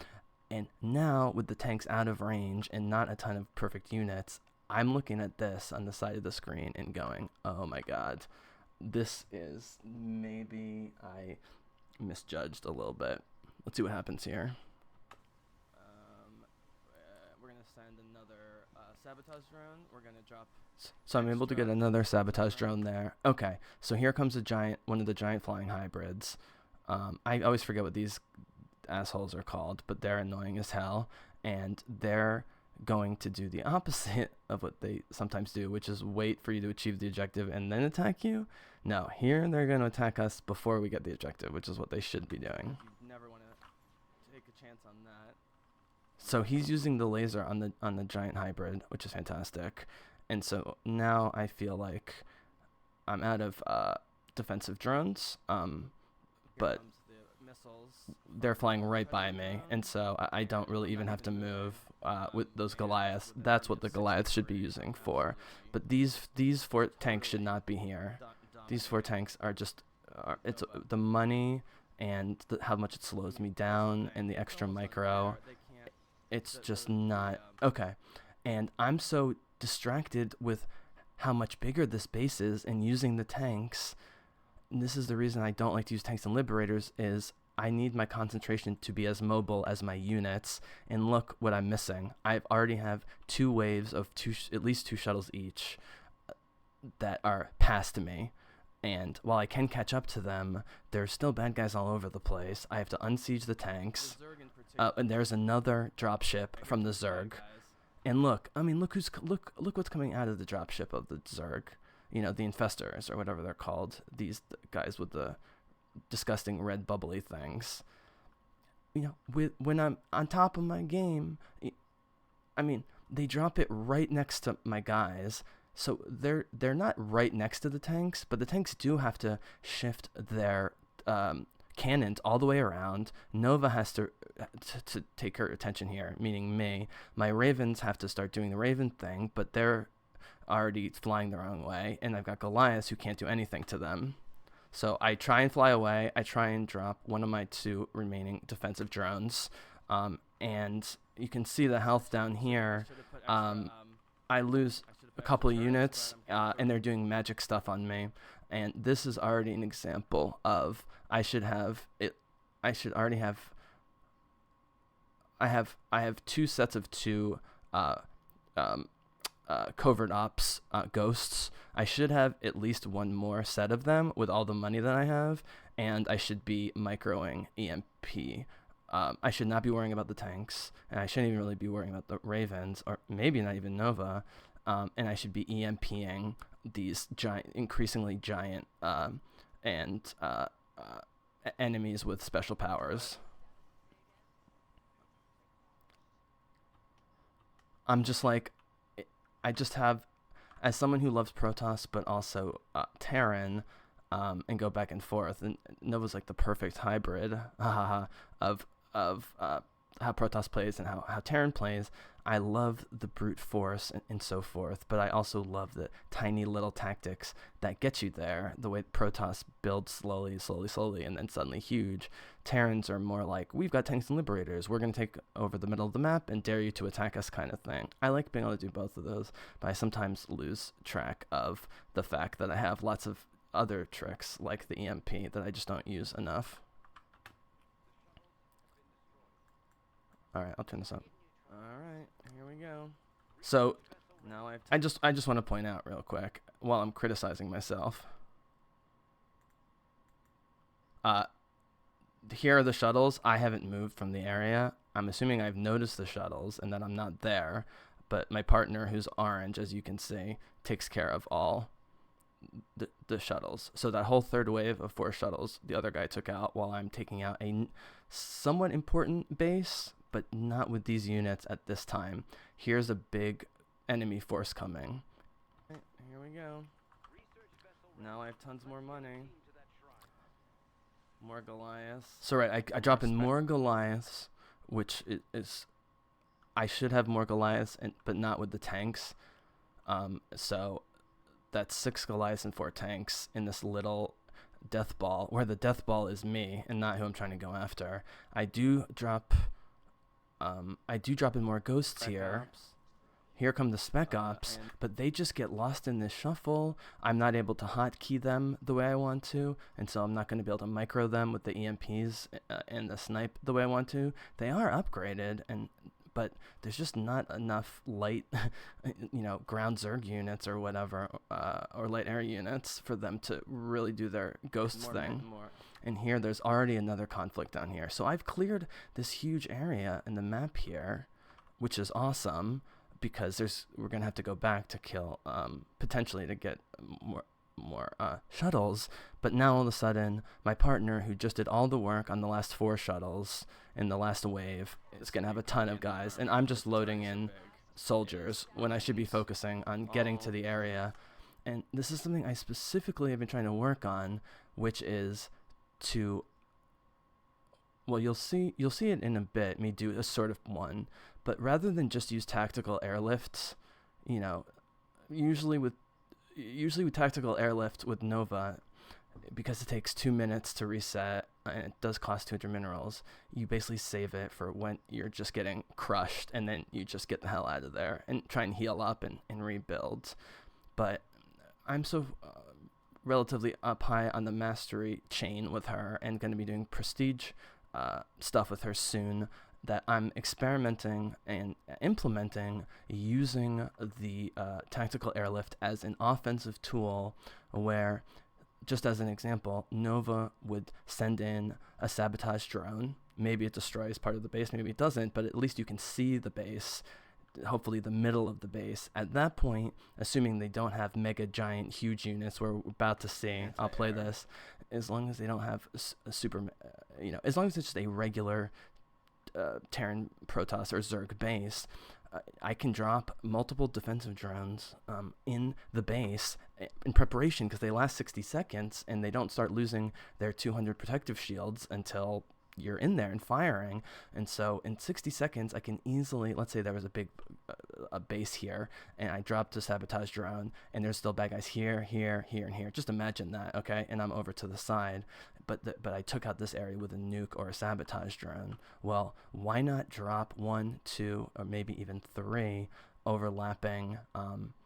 And now, with the tanks out of range and not a ton of perfect units, I'm looking at this on the side of the screen and going, oh my god, this is, maybe I misjudged a little bit. Let's see what happens here. We're going to send another sabotage drone. We're going to drop... So I'm able to get another sabotage drone there. Okay, so here comes one of the giant flying hybrids. I always forget what these assholes are called, but they're annoying as hell, and they're going to do the opposite of what they sometimes do, which is wait for you to achieve the objective and then attack you. No, here they're going to attack us before we get the objective, which is what they should be doing. You never want to take a chance on that. So he's using the laser on the giant hybrid, which is fantastic. And so now I feel like I'm out of defensive drones, but they're flying right by me, and so I don't really even have to move with those Goliaths. That's what the Goliaths should be using for. But these 4 tanks should not be here. These 4 tanks are just it's the money and how much it slows me down and the extra micro. It's just not okay. And I'm so distracted with how much bigger this base is and using the tanks. And this is the reason I don't like to use tanks and liberators, is I need my concentration to be as mobile as my units. And look what I'm missing. I already have 2 waves of at least 2 shuttles each that are past me. And while I can catch up to them, there's still bad guys all over the place. I have to unsiege the tanks. And there's another dropship from the Zerg. And look, I mean, look what's coming out of the dropship of the Zerg. You know, the infestors, or whatever they're called. These guys with the disgusting red bubbly things. You know, when I'm on top of my game, I mean, they drop it right next to my guys. So they're not right next to the tanks, but the tanks do have to shift their cannons all the way around. Nova has to take her attention here, meaning me. My Ravens have to start doing the Raven thing, but they're already flying the wrong way, and I've got Goliaths who can't do anything to them. So I try and fly away. I try and drop one of my 2 remaining defensive drones, and you can see the health down here. I lose a couple of units, and they're doing magic stuff on me. And this is already an example of I have 2 sets of 2 covert ops ghosts. I should have at least 1 more set of them with all the money that I have, and I should be microing EMP. I should not be worrying about the tanks, and I shouldn't even really be worrying about the Ravens, or maybe not even Nova, and I should be EMPing these increasingly giant enemies with special powers. I'm just like, I just have, as someone who loves Protoss but also Terran, and go back and forth. And Nova's like the perfect hybrid of how Protoss plays and how Terran plays. I love the brute force and so forth, but I also love the tiny little tactics that get you there. The way Protoss builds slowly, and then suddenly huge. Terrans are more like, we've got tanks and liberators, we're going to take over the middle of the map and dare you to attack us kind of thing. I like being able to do both of those, but I sometimes lose track of the fact that I have lots of other tricks like the EMP that I just don't use enough. Alright, I'll turn this up. Alright, here we go. So, Now I just want to point out real quick, while I'm criticizing myself. Here are the shuttles. I haven't moved from the area. I'm assuming I've noticed the shuttles and that I'm not there. But my partner, who's orange, as you can see, takes care of all the shuttles. So that whole third wave of 4 shuttles, the other guy took out while I'm taking out a somewhat important base, but not with these units at this time. Here's a big enemy force coming. Right, here we go. Now I have tons more money. More Goliaths. So right, I drop in more Goliaths, which is I should have more Goliaths, but not with the tanks. So that's 6 Goliaths and 4 tanks in this little death ball, where the death ball is me and not who I'm trying to go after. I do drop in more ghosts Spec here. Ops. Here come the Spec Ops, but they just get lost in this shuffle. I'm not able to hotkey them the way I want to, and so I'm not going to be able to micro them with the EMPs and the snipe the way I want to. They are upgraded, but there's just not enough light, ground Zerg units or whatever, or light air units for them to really do their ghosts thing. And here, there's already another conflict down here. So I've cleared this huge area in the map here, which is awesome, because we're gonna have to go back to kill, potentially to get more shuttles. But now all of a sudden, my partner, who just did all the work on the last 4 shuttles in the last wave, is gonna have a ton of guys, and I'm just loading in soldiers when I should be focusing on getting to the area. And this is something I specifically have been trying to work on, which is to, well, you'll see it in a bit, me do a sort of one, but rather than just use tactical airlifts, usually with tactical airlift with Nova, because it takes 2 minutes to reset and it does cost 200 minerals, you basically save it for when you're just getting crushed, and then you just get the hell out of there and try and heal up and rebuild. But I'm so relatively up high on the mastery chain with her, and going to be doing prestige stuff with her soon, that I'm experimenting and implementing using the tactical airlift as an offensive tool, where, just as an example, Nova would send in a sabotage drone. Maybe it destroys part of the base, maybe it doesn't, but at least you can see the base, hopefully the middle of the base. At that point, assuming they don't have mega giant huge units, we're about to see, I'll play this, as long as they don't have a super, as long as it's just a regular Terran Protoss or Zerg base, I can drop multiple defensive drones in the base in preparation, because they last 60 seconds and they don't start losing their 200 protective shields until you're in there and firing. And so in 60 seconds, I can easily, let's say there was a big a base here, and I dropped a sabotage drone, and there's still bad guys here, here, here, and here. Just imagine that, okay? And I'm over to the side. But I took out this area with a nuke or a sabotage drone. Well, why not drop 1, 2, or maybe even 3 overlapping,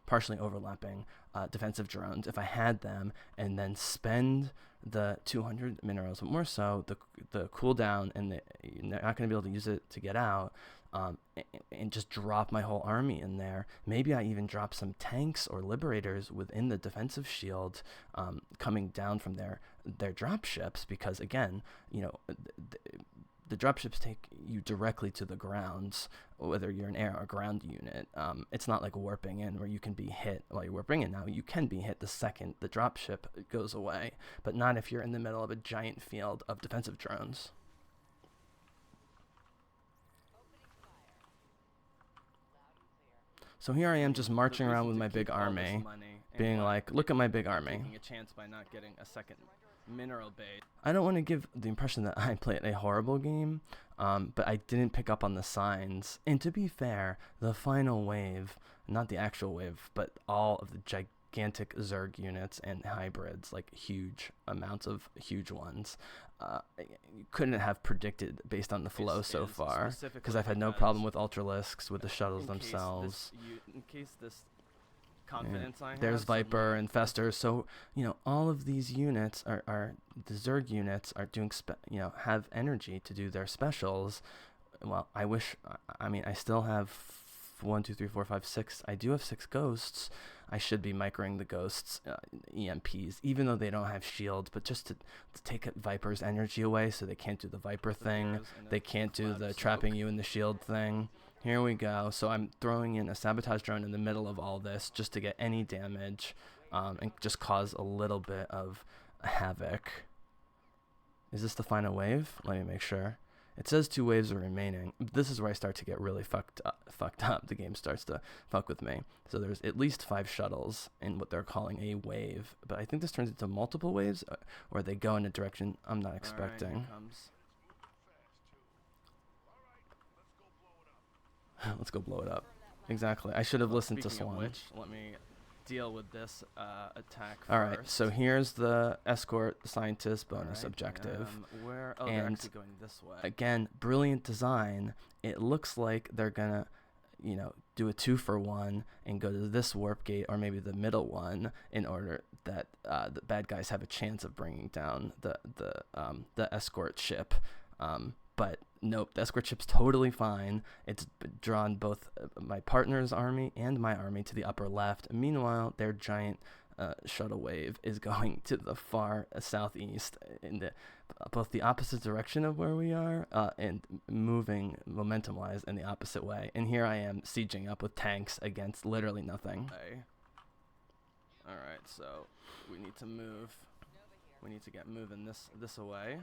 partially overlapping defensive drones if I had them, and then spend the 200 minerals, but more so the cooldown, and you're not going to be able to use it to get out, and just drop my whole army in there. Maybe I even drop some tanks or liberators within the defensive shield, coming down from their drop ships, because again, the dropships take you directly to the grounds, whether you're an air or ground unit. It's not like warping in, where you can be hit while you're warping in. Now, you can be hit the second the dropship goes away, but not if you're in the middle of a giant field of defensive drones. So here I am, just marching around with my big army, being like, look at my big army. Taking a chance by not getting a second mineral base. I don't want to give the impression that I played a horrible game, but I didn't pick up on the signs. And to be fair, the final wave, not the actual wave, but all of the gigantic Zerg units and hybrids, like huge amounts of huge ones, you couldn't have predicted based on the flow so far, because I've had no problem with Ultralisks, with the shuttles themselves. In case this confidence I have. There's Viper and Fester, so all of these units are the Zerg units are doing have energy to do their specials. Well, I still have 1, 2, 3, 4, 5, 6. I do have 6 ghosts. I should be microing the ghosts EMPs, even though they don't have shield, but just to take Viper's energy away so they can't do the Viper thing. They can't do the trapping you in the shield thing. Here we go. So I'm throwing in a sabotage drone in the middle of all this just to get any damage and just cause a little bit of havoc. Is this the final wave? Let me make sure. It says 2 waves are remaining. This is where I start to get really fucked up. The game starts to fuck with me. So there's at least 5 shuttles in what they're calling a wave. But I think this turns into multiple waves, or they go in a direction I'm not expecting. All right, here comes. Let's go blow it up. Exactly. I should have listened to Speaking of Swan. which, let me deal with this attack All right, first. so here's the escort scientist bonus Alright, objective. They're And actually going this way. Again, brilliant design. It looks like they're gonna, do a 2-for-1 and go to this warp gate or maybe the middle one in order that the bad guys have a chance of bringing down the escort ship. But nope, the escort ship's totally fine. It's drawn both my partner's army and my army to the upper left. Meanwhile, their giant shuttle wave is going to the far southeast in both the opposite direction of where we are and moving momentum-wise in the opposite way. And here I am sieging up with tanks against literally nothing. Okay. All right, so we need to move. We need to get moving this away.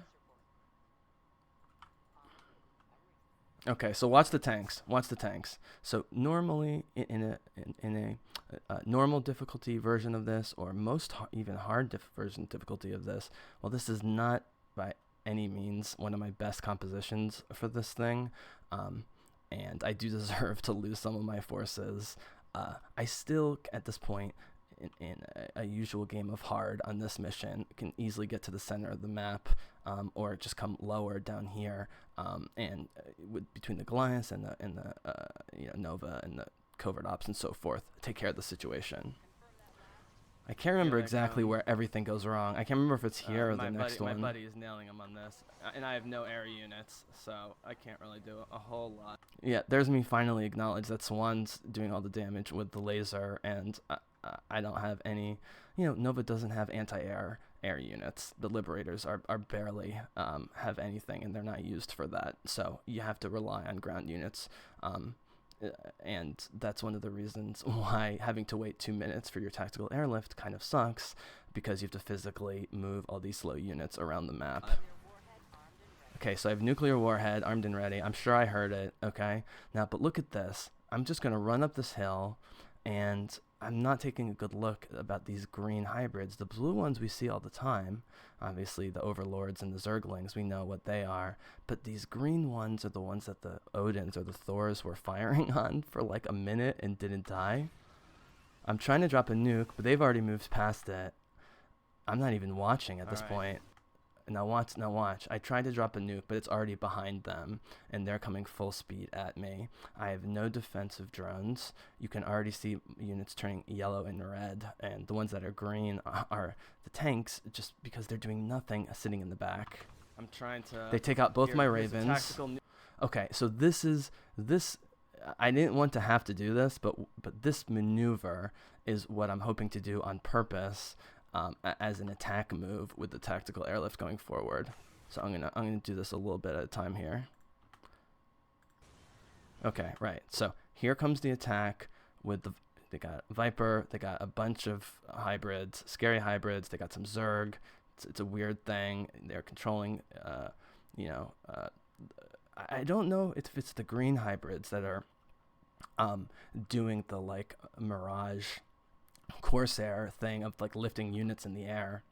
Okay, so watch the tanks. Watch the tanks. So normally in a normal difficulty version of this, or even hard version difficulty of this, well, this is not by any means one of my best compositions for this thing, and I do deserve to lose some of my forces. I still, at this point, in a usual game of hard on this mission, can easily get to the center of the map, or just come lower down here, and between the Goliaths and the Nova and the covert ops and so forth, take care of the situation. I can't remember exactly where everything goes wrong. I can't remember if it's here or the next one. My buddy is nailing him on this, and I have no air units, so I can't really do a whole lot. Yeah, there's me finally acknowledge that Swan's doing all the damage with the laser, and I don't have any. Nova doesn't have anti-air units. The Liberators are barely have anything, and they're not used for that. So you have to rely on ground units. And that's one of the reasons why having to wait 2 minutes for your tactical airlift kind of sucks, because you have to physically move all these slow units around the map. Okay, so I have nuclear warhead armed and ready. I'm sure I heard it. Okay, now but look at this. I'm just gonna run up this hill, and I'm not taking a good look about these green hybrids. The blue ones we see all the time. Obviously, the Overlords and the Zerglings, we know what they are. But these green ones are the ones that the Odins or the Thors were firing on for like a minute and didn't die. I'm trying to drop a nuke, but they've already moved past it. I'm not even watching at this point. Now watch. I tried to drop a nuke, but it's already behind them, and they're coming full speed at me. I have no defensive drones. You can already see units turning yellow and red, and the ones that are green are the tanks, just because they're doing nothing sitting in the back. I'm trying to... They take out both my Ravens. Okay, so this. I didn't want to have to do this, but this maneuver is what I'm hoping to do on purpose. As an attack move with the tactical airlift going forward. So I'm gonna do this a little bit at a time here. Okay, right. So here comes the attack with they got Viper, they got a bunch of hybrids, scary hybrids, they got some Zerg. It's a weird thing. They're controlling I don't know if it's the green hybrids that are doing the like Mirage Corsair thing of like lifting units in the air.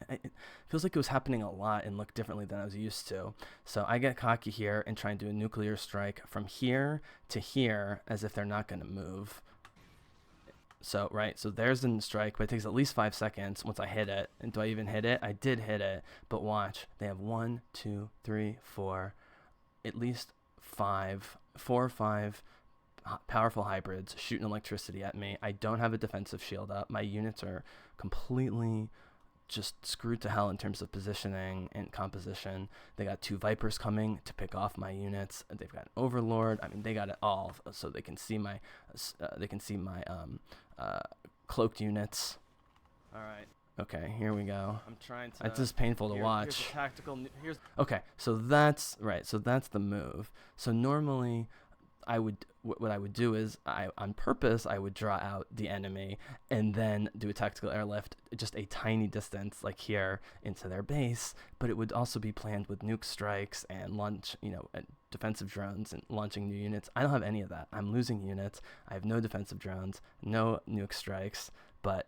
It feels like it was happening a lot and looked differently than I was used to. So I get cocky here and try and do a nuclear strike from here to here as if they're not going to move. So, right, so there's the strike, but it takes at least 5 seconds once I hit it. And do I even hit it? I did hit it, but watch. They have 1, 2, 3, 4, at least 4 or 5 powerful hybrids shooting electricity at me. I don't have a defensive shield up. My units are completely just screwed to hell in terms of positioning and composition. They got 2 Vipers coming to pick off my units. They've got an Overlord. I mean, they got it all, so they can see my cloaked units. All right. Okay, here we go. I'm trying to. It's just painful to watch. Here's tactical. Okay, so that's right. So that's the move. So normally, what I would do is on purpose I would draw out the enemy and then do a tactical airlift just a tiny distance like here into their base, but it would also be planned with nuke strikes and launch, defensive drones and launching new units. I don't have any of that. I'm losing units. I have no defensive drones, no nuke strikes, but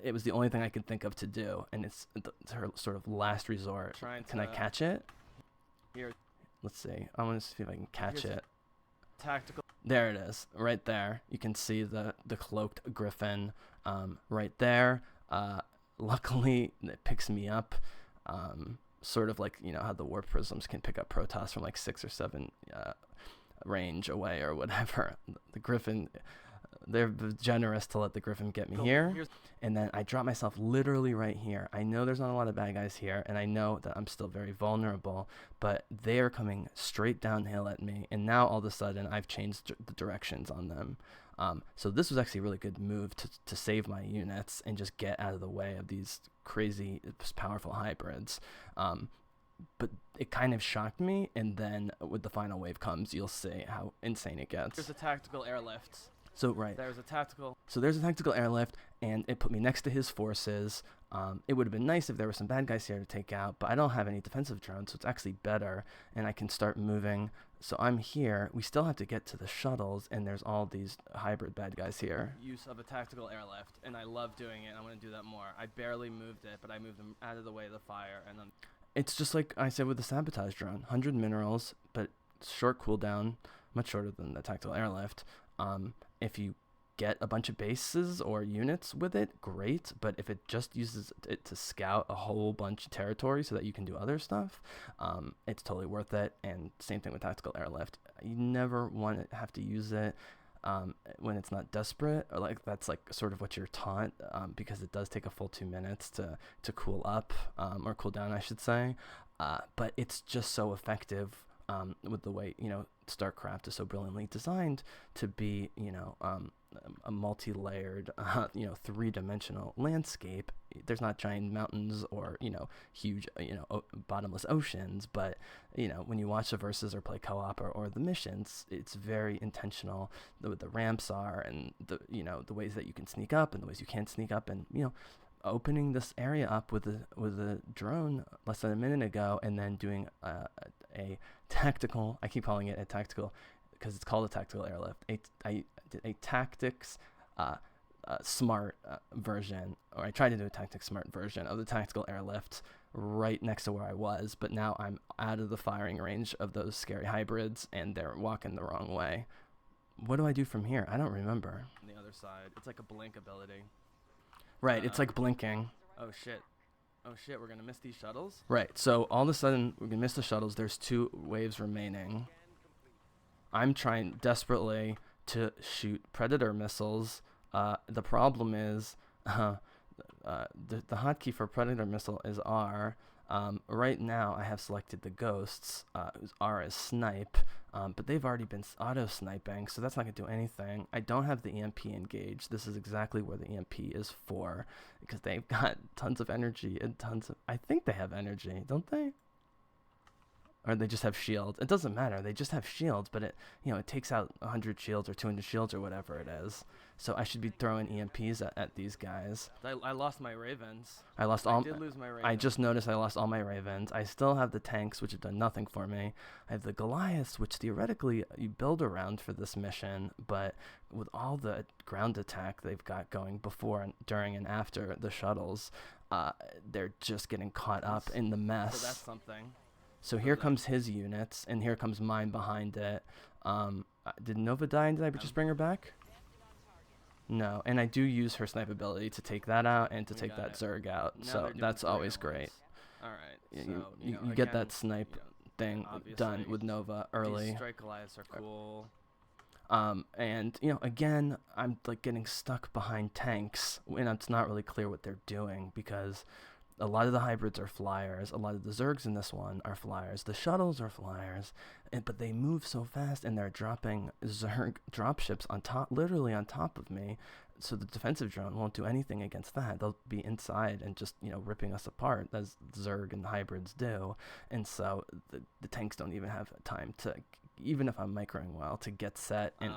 it was the only thing I could think of to do, and it's her sort of last resort. Can I catch it? Here. Let's see. I want to see if I can catch it. Tactical. There it is, right there. You can see the cloaked griffin right there. Luckily, it picks me up, sort of like how the warp prisms can pick up Protoss from like 6 or 7 range away or whatever. The griffin, they're generous to let the griffin get me here, and then I drop myself literally right here. I know there's not a lot of bad guys here, and I know that I'm still very vulnerable, but they are coming straight downhill at me, and now all of a sudden I've changed the directions on them. So this was actually a really good move to save my units and just get out of the way of these crazy powerful hybrids. But it kind of shocked me, and then when the final wave comes, you'll see how insane it gets. There's a tactical airlift. So there's a tactical airlift, and it put me next to his forces. It would have been nice if there were some bad guys here to take out, but I don't have any defensive drones, so it's actually better, and I can start moving. So I'm here. We still have to get to the shuttles, and there's all these hybrid bad guys here. Use of a tactical airlift, and I love doing it. I'm going to do that more. I barely moved it, but I moved them out of the way of the fire, and then it's just like I said with the sabotage drone. 100 minerals, but short cooldown, much shorter than the tactical airlift. If you get a bunch of bases or units with it, great, but if it just uses it to scout a whole bunch of territory so that you can do other stuff, it's totally worth it. And same thing with tactical airlift. You never want to have to use it when it's not desperate, or like that's like sort of what you're taught, because it does take a full 2 minutes to cool up, or cool down, I should say, but it's just so effective. With the way Starcraft is so brilliantly designed to be a multi-layered 3-dimensional landscape. There's not giant mountains or huge bottomless oceans, but when you watch the verses or play co-op or the missions, it's very intentional what the ramps are, and the ways that you can sneak up and the ways you can't sneak up, and opening this area up with a drone less than a minute ago, and then doing a tactical, I keep calling it a tactical because it's called a tactical airlift, I did a tactics smart version, or I tried to do a tactics smart version of the tactical airlift right next to where I was, but now I'm out of the firing range of those scary hybrids, and they're walking the wrong way. What do I do from here? I don't remember. On the other side, it's like a blink ability. Right, it's like blinking. Oh shit, we're gonna miss these shuttles? Right, so all of a sudden, we're gonna miss the shuttles. There's 2 waves remaining. I'm trying desperately to shoot Predator missiles. The problem is, the hotkey for Predator missile is R. Right now, I have selected the Ghosts, whose R is Snipe, but they've already been auto-sniping, so that's not going to do anything. I don't have the EMP engaged. This is exactly where the EMP is for, because they've got tons of energy and I think they have energy, don't they? or they just have shields. It doesn't matter. They just have shields, but it takes out 100 shields or 200 shields or whatever it is. So I should be throwing EMPs at these guys. I lost my ravens. I did lose my ravens. I just noticed I lost all my ravens. I still have the tanks, which have done nothing for me. I have the Goliaths, which theoretically you build around for this mission, but with all the ground attack they've got going before and during and after the shuttles, they're just getting caught up in the mess. So that's something. So here comes his units, and here comes mine behind it. Did Nova die, and did I just bring her back? No, and I do use her snipe ability to take that out and to take that Zerg out, so that's always great. Alright, You, so, you get that snipe thing done with Nova early. These strike Goliaths are cool. And, again, I'm, like, getting stuck behind tanks, and it's not really clear what they're doing, because a lot of the hybrids are flyers, a lot of the Zergs in this one are flyers, the shuttles are flyers, but they move so fast, and they're dropping Zerg dropships on top, literally on top of me, so the defensive drone won't do anything against that. They'll be inside and just, ripping us apart, as Zerg and hybrids do, and so the tanks don't even have time to, even if I'm microing well, to get set and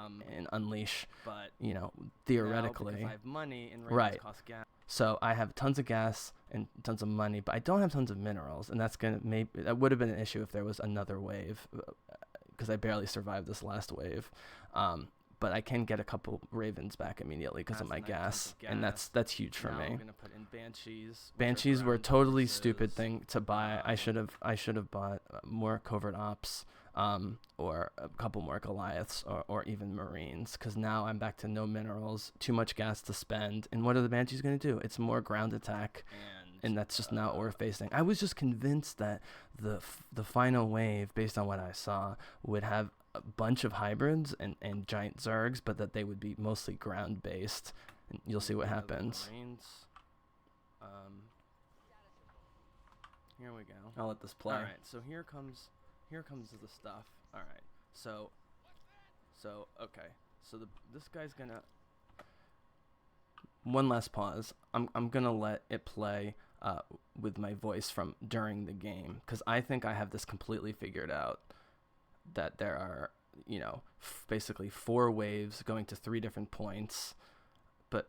unleash, but theoretically. Because I have money and ravens cost gas. So I have tons of gas and tons of money, but I don't have tons of minerals, and that would have been an issue if there was another wave, because I barely survived this last wave. But I can get a couple ravens back immediately because of my gas, and that's huge for me. I'm gonna put in banshees. Banshees were a totally stupid thing to buy. I should have bought more covert ops. Or a couple more Goliaths, or even Marines, because now I'm back to no minerals, too much gas to spend, and what are the Banshees going to do? It's more ground attack, and that's just not what we're facing. I was just convinced that the final wave, based on what I saw, would have a bunch of hybrids and giant Zergs, but that they would be mostly ground-based, and you'll see what happens. Marines. Here we go. I'll let this play. Alright, so here comes the stuff. All right. So okay. So this guy's gonna. One last pause. I'm gonna let it play with my voice from during the game, because I think I have this completely figured out. That there are basically 4 waves going to 3 different points, but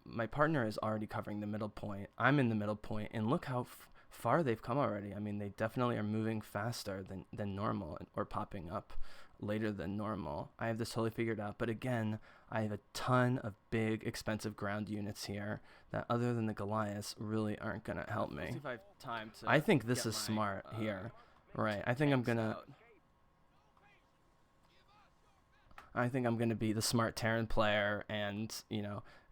my partner is already covering the middle point. I'm in the middle point, and look how far they've come already. I mean, they definitely are moving faster than normal, or popping up later than normal. I have this totally figured out, but again, I have a ton of big, expensive ground units here that, other than the Goliaths, really aren't going to help me. Let's see if I have time to I think this is smart here. Right. I think I'm going to be the smart Terran player and,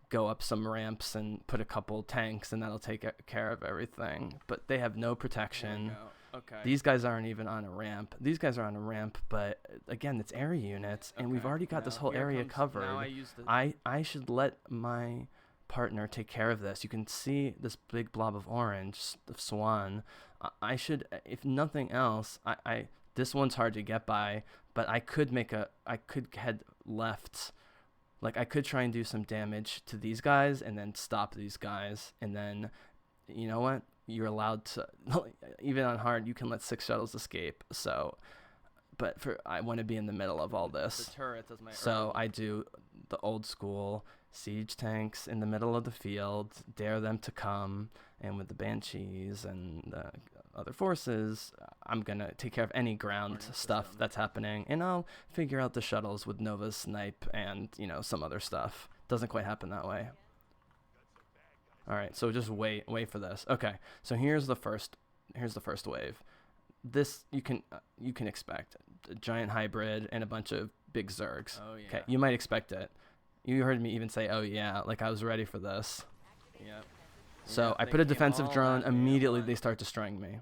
go up some ramps and put a couple tanks, and that'll take care of everything. But they have no protection. Okay. These guys aren't even on a ramp. These guys are on a ramp, but again, it's area units, and we've already got this whole area covered. I should let my partner take care of this. You can see this big blob of orange, the swan. I should, if nothing else, this one's hard to get by, but I could head left. Like, I could try and do some damage to these guys and then stop these guys. And then, you know what? You're allowed to, even on hard, you can let 6 shuttles escape. So, but I want to be in the middle of all this. The turrets as my so I do the old school siege tanks in the middle of the field, dare them to come. And with the Banshees and the other forces, I'm going to take care of any ground stuff that's happening, and I'll figure out the shuttles with Nova's snipe and, some other stuff. Doesn't quite happen that way. Alright, so just wait for this. Okay, so here's the first wave. This you can expect. A giant hybrid and a bunch of big Zergs. Oh, yeah. Okay, you might expect it. You heard me even say, oh yeah, like I was ready for this. Yep. So I put a defensive drone, immediately they start destroying me.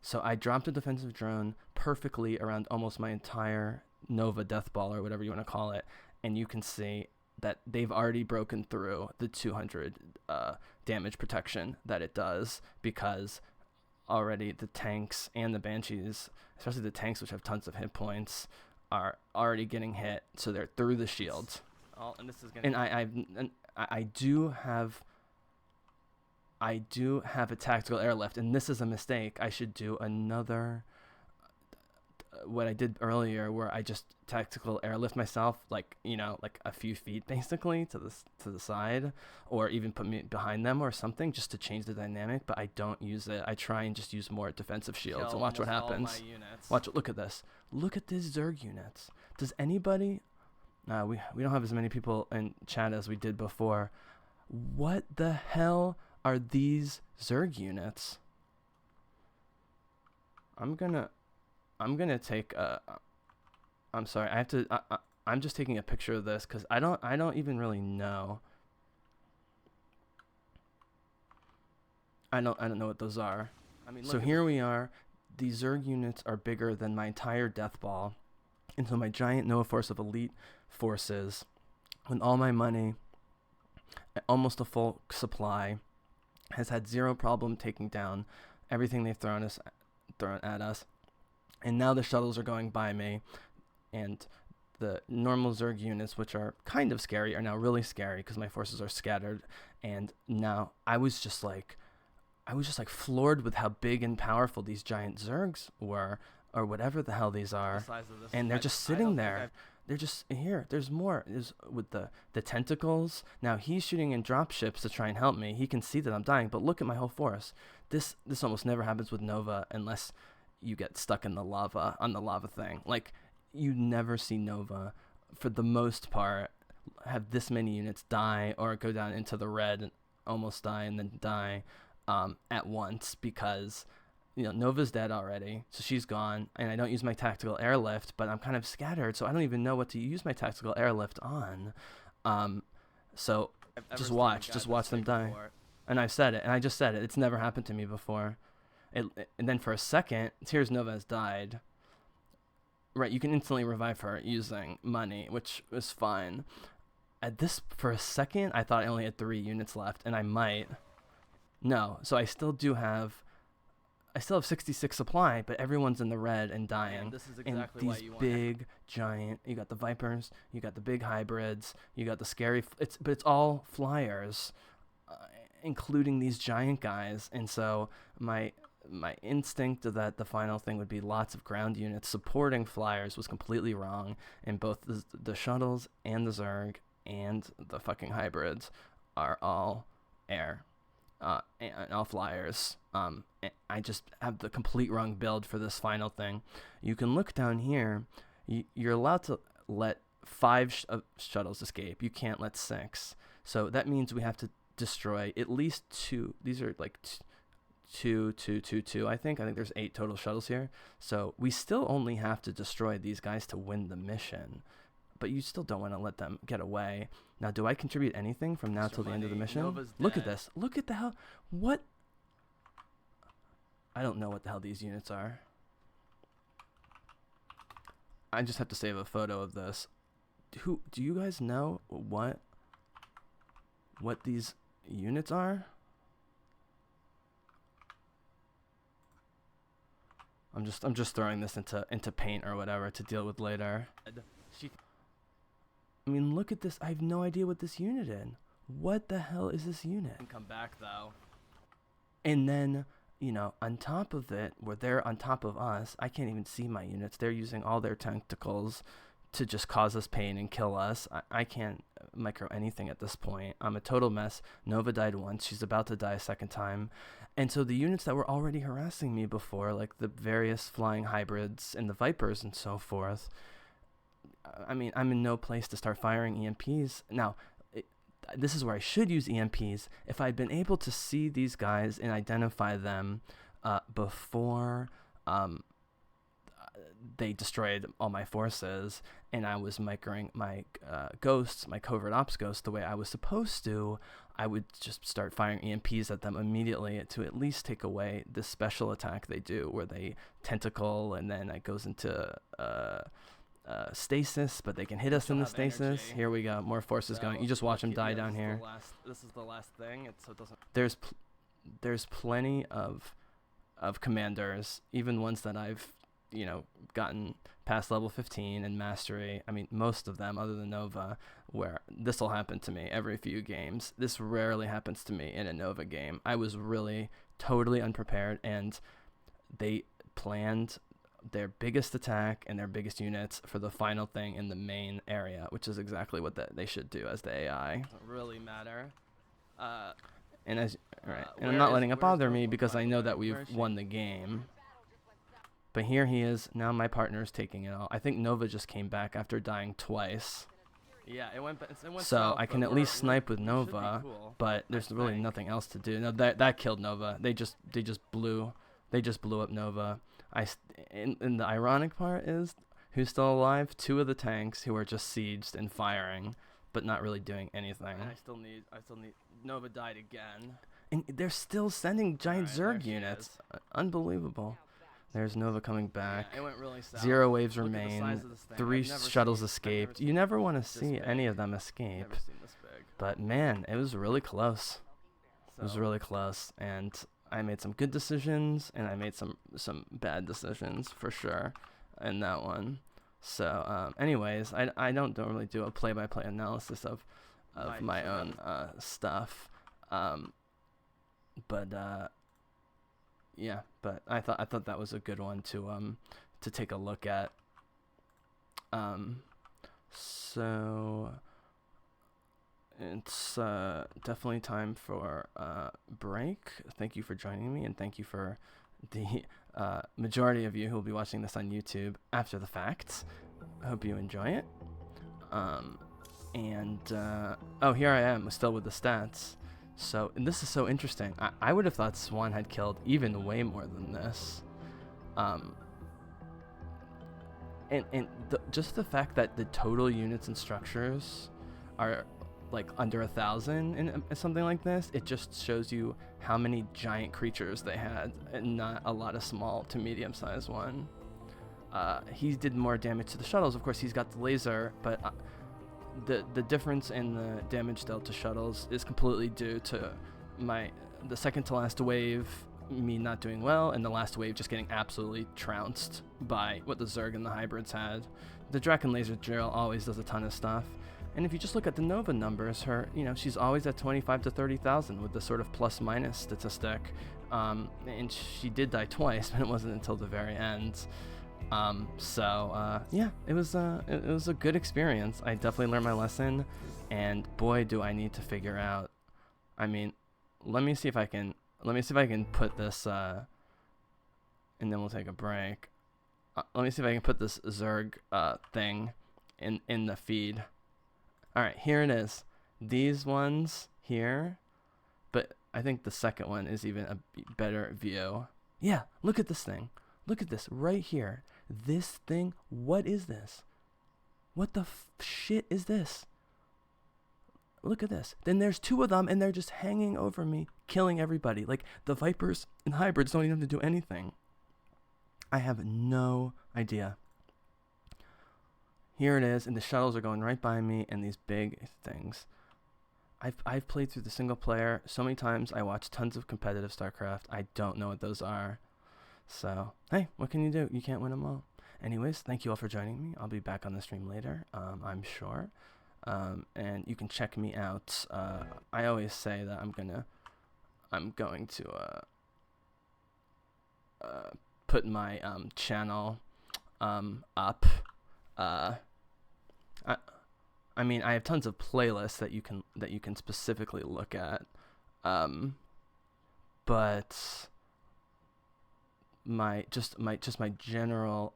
So I dropped a defensive drone perfectly around almost my entire Nova death ball, or whatever you want to call it, and you can see that they've already broken through the 200 damage protection that it does, because already the tanks and the Banshees, especially the tanks, which have tons of hit points, are already getting hit, so they're through the shield. And this is gonna I do have a tactical airlift, and this is a mistake. I should do another what I did earlier, where I just tactical airlift myself, like, you know, like a few feet basically to the side, or even put me behind them or something, just to change the dynamic. But I don't use it. I try and just use more defensive shields and watch what happens. Watch. Look at this. Look at these Zerg units. Does anybody? We don't have as many people in chat as we did before. What the hell are these Zerg units? I'm gonna take a. I'm sorry. I have to. I'm just taking a picture of this because I don't even really know. I don't know what those are. I mean, so here we are. These Zerg units are bigger than my entire death ball, and so my giant Nova Force of elite forces, with all my money, almost a full supply, has had zero problem taking down everything they've thrown at us. And now the shuttles are going by me, and the normal Zerg units, which are kind of scary, are now really scary because my forces are scattered. And now I was just like floored with how big and powerful these giant Zergs were, or whatever the hell these are. And they're just sitting there. They're just here. There's more. There's with the tentacles. Now he's shooting in drop ships to try and help me. He can see that I'm dying, but look at my whole force. This almost never happens with Nova unless you get stuck in the lava, on the lava thing. Like, you never see Nova, for the most part, have this many units die or go down into the red and almost die and then die at once, because, you know, Nova's dead already, so she's gone, and I don't use my tactical airlift, but I'm kind of scattered, so I don't even know what to use my tactical airlift on. So just watch them die. Before. And I've said it, and I just said it. It's never happened to me before. And then for a second, here's Nova has died. Right, you can instantly revive her using money, which is fine. For a second, I thought I only had 3 units left, and I might. No, so I still have 66 supply, but everyone's in the red and dying. And this is exactly and why these you want big, giant, you got the Vipers, you got the big hybrids, you got the scary, but it's all flyers, including these giant guys. And so my instinct that the final thing would be lots of ground units supporting flyers was completely wrong, and both the shuttles and the Zerg and the fucking hybrids are all air. And all flyers. And I just have the complete wrong build for this final thing. You can look down here. You're allowed to let 5 shuttles escape. You can't let 6. So that means we have to destroy at least 2. These are like 2, 2, 2, 2. I think there's 8 total shuttles here. So we still only have to destroy these guys to win the mission. But you still don't want to let them get away. Now, do I contribute anything from now till the end of the mission? Look at this. Look at the hell. What? I don't know what the hell these units are. I just have to save a photo of this. Do you guys know what these units are? I'm just throwing this into paint or whatever to deal with later. I mean, look at this. I have no idea what this unit is. What the hell is this unit? Come back, though. And then, you know, on top of it, where they're on top of us, I can't even see my units. They're using all their tentacles to just cause us pain and kill us. I can't micro anything at this point. I'm a total mess. Nova died once. She's about to die a second time. And so the units that were already harassing me before, like the various flying hybrids and the Vipers and so forth, I mean, I'm in no place to start firing EMPs. Now, this is where I should use EMPs. If I'd been able to see these guys and identify them before they destroyed all my forces, and I was microing my ghosts, my covert ops ghosts, the way I was supposed to, I would just start firing EMPs at them immediately to at least take away this special attack they do, where they tentacle and then it goes into stasis, but they can hit us in the stasis. Energy. Here we go, more forces going. You just watch them die down here. This is the last thing. So it doesn't. There's plenty of commanders, even ones that I've gotten past level 15 and mastery. I mean, most of them, other than Nova, where this will happen to me every few games. This rarely happens to me in a Nova game. I was really totally unprepared, and they planned their biggest attack and their biggest units for the final thing in the main area, which is exactly what they should do as the AI. Doesn't really matter. And as right, and I'm not letting it bother me because I know that we've won the game. But here he is. Now my partner's taking it all. I think Nova just came back after dying twice. Yeah, it went So south, I can but at least snipe with we should be Nova, cool, but there's really think. nothing else to do. No, that killed Nova. They just blew up Nova. And the ironic part is, who's still alive? 2 of the tanks who are just sieged and firing, but not really doing anything. And I still need. Nova died again. And they're still sending giant Alright, there Zerg she units. is. Unbelievable. There's Nova coming back. Yeah, it went really south. 0 waves Look at the remain. size of this thing. 3 I've never shuttles seen- I've escaped. never You never want to this see big. any of them escape. Never seen this big. But man, it was really close. It was So, really close, and I made some good decisions, and I made some bad decisions for sure in that one. So, anyways, I don't really do a play-by-play analysis of my own stuff, but yeah. But I thought that was a good one to take a look at. So it's definitely time for break. Thank you for joining me, and thank you for the majority of you who will be watching this on YouTube after the fact. I hope you enjoy it. Oh, here I am, still with the stats. So, and this is so interesting. I would have thought Swan had killed even way more than this. Just the fact that the total units and structures are like under 1,000 in something like this, it just shows you how many giant creatures they had and not a lot of small to medium-sized one. He did more damage to the shuttles. Of course, he's got the laser, but the difference in the damage dealt to shuttles is completely due to the second to last wave, me not doing well, and the last wave just getting absolutely trounced by what the Zerg and the hybrids had. The Draken laser drill always does a ton of stuff. And if you just look at the Nova numbers, she's always at 25 to 30,000 with the sort of plus minus statistic. And she did die twice, but it wasn't until the very end. Yeah, it was a good experience. I definitely learned my lesson, and boy, do I need to figure out. I mean, let me see if I can put this, and then we'll take a break. Let me see if I can put this Zerg thing in the feed. All right, here it is. These ones here, but I think the second one is even a better view. Yeah, look at this thing. Look at this right here. This thing, what is this? What the shit is this? Look at this. Then there's 2 of them, and they're just hanging over me, killing everybody. Like, the Vipers and Hybrids don't even have to do anything. I have no idea. Here it is, and the shuttles are going right by me, and these big things. I've played through the single player so many times. I watch tons of competitive Starcraft. I don't know what those are. So, hey, what can you do? You can't win them all. Anyways, thank you all for joining me. I'll be back on the stream later, I'm sure. And you can check me out. I always say that I'm going to put my channel up. I mean, I have tons of playlists that you can specifically look at. But my general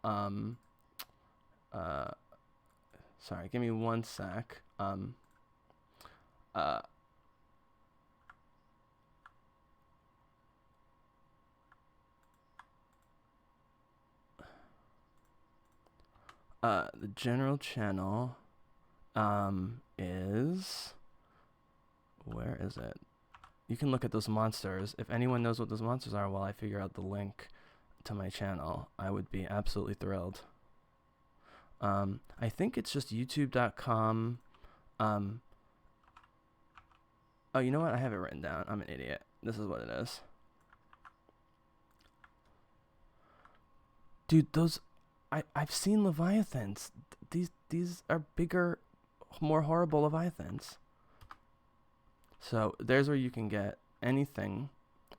sorry, give me one sec. The general channel is, where is it? You can look at those monsters. If anyone knows what those monsters are while I figure out the link to my channel, I would be absolutely thrilled. I think it's just youtube.com. Oh, you know what? I have it written down. I'm an idiot. This is what it is. Dude, those, I've seen Leviathans. These are bigger, more horrible Leviathans. So there's where you can get anything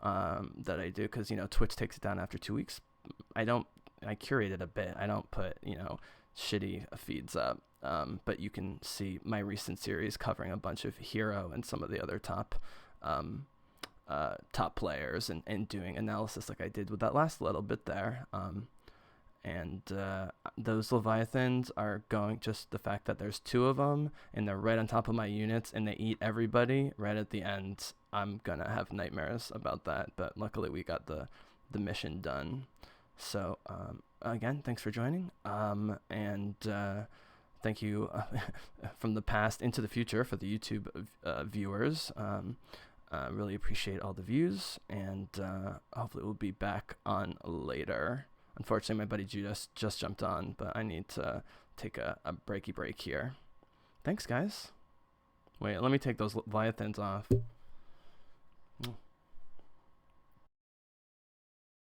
that I do, because Twitch takes it down after 2 weeks. I don't I curate it a bit. I don't put, you know, shitty feeds up. But you can see my recent series covering a bunch of Hero and some of the other top players, and doing analysis like I did with that last little bit there. And those Leviathans are going, just the fact that there's 2 of them and they're right on top of my units and they eat everybody right at the end, I'm gonna have nightmares about that. But luckily we got the mission done. So again, thanks for joining, and thank you from the past into the future for the YouTube viewers. Really appreciate all the views, and hopefully we'll be back on later. Unfortunately, my buddy Judas just jumped on, but I need to take a breaky break here. Thanks, guys. Wait, let me take those Leviathans off.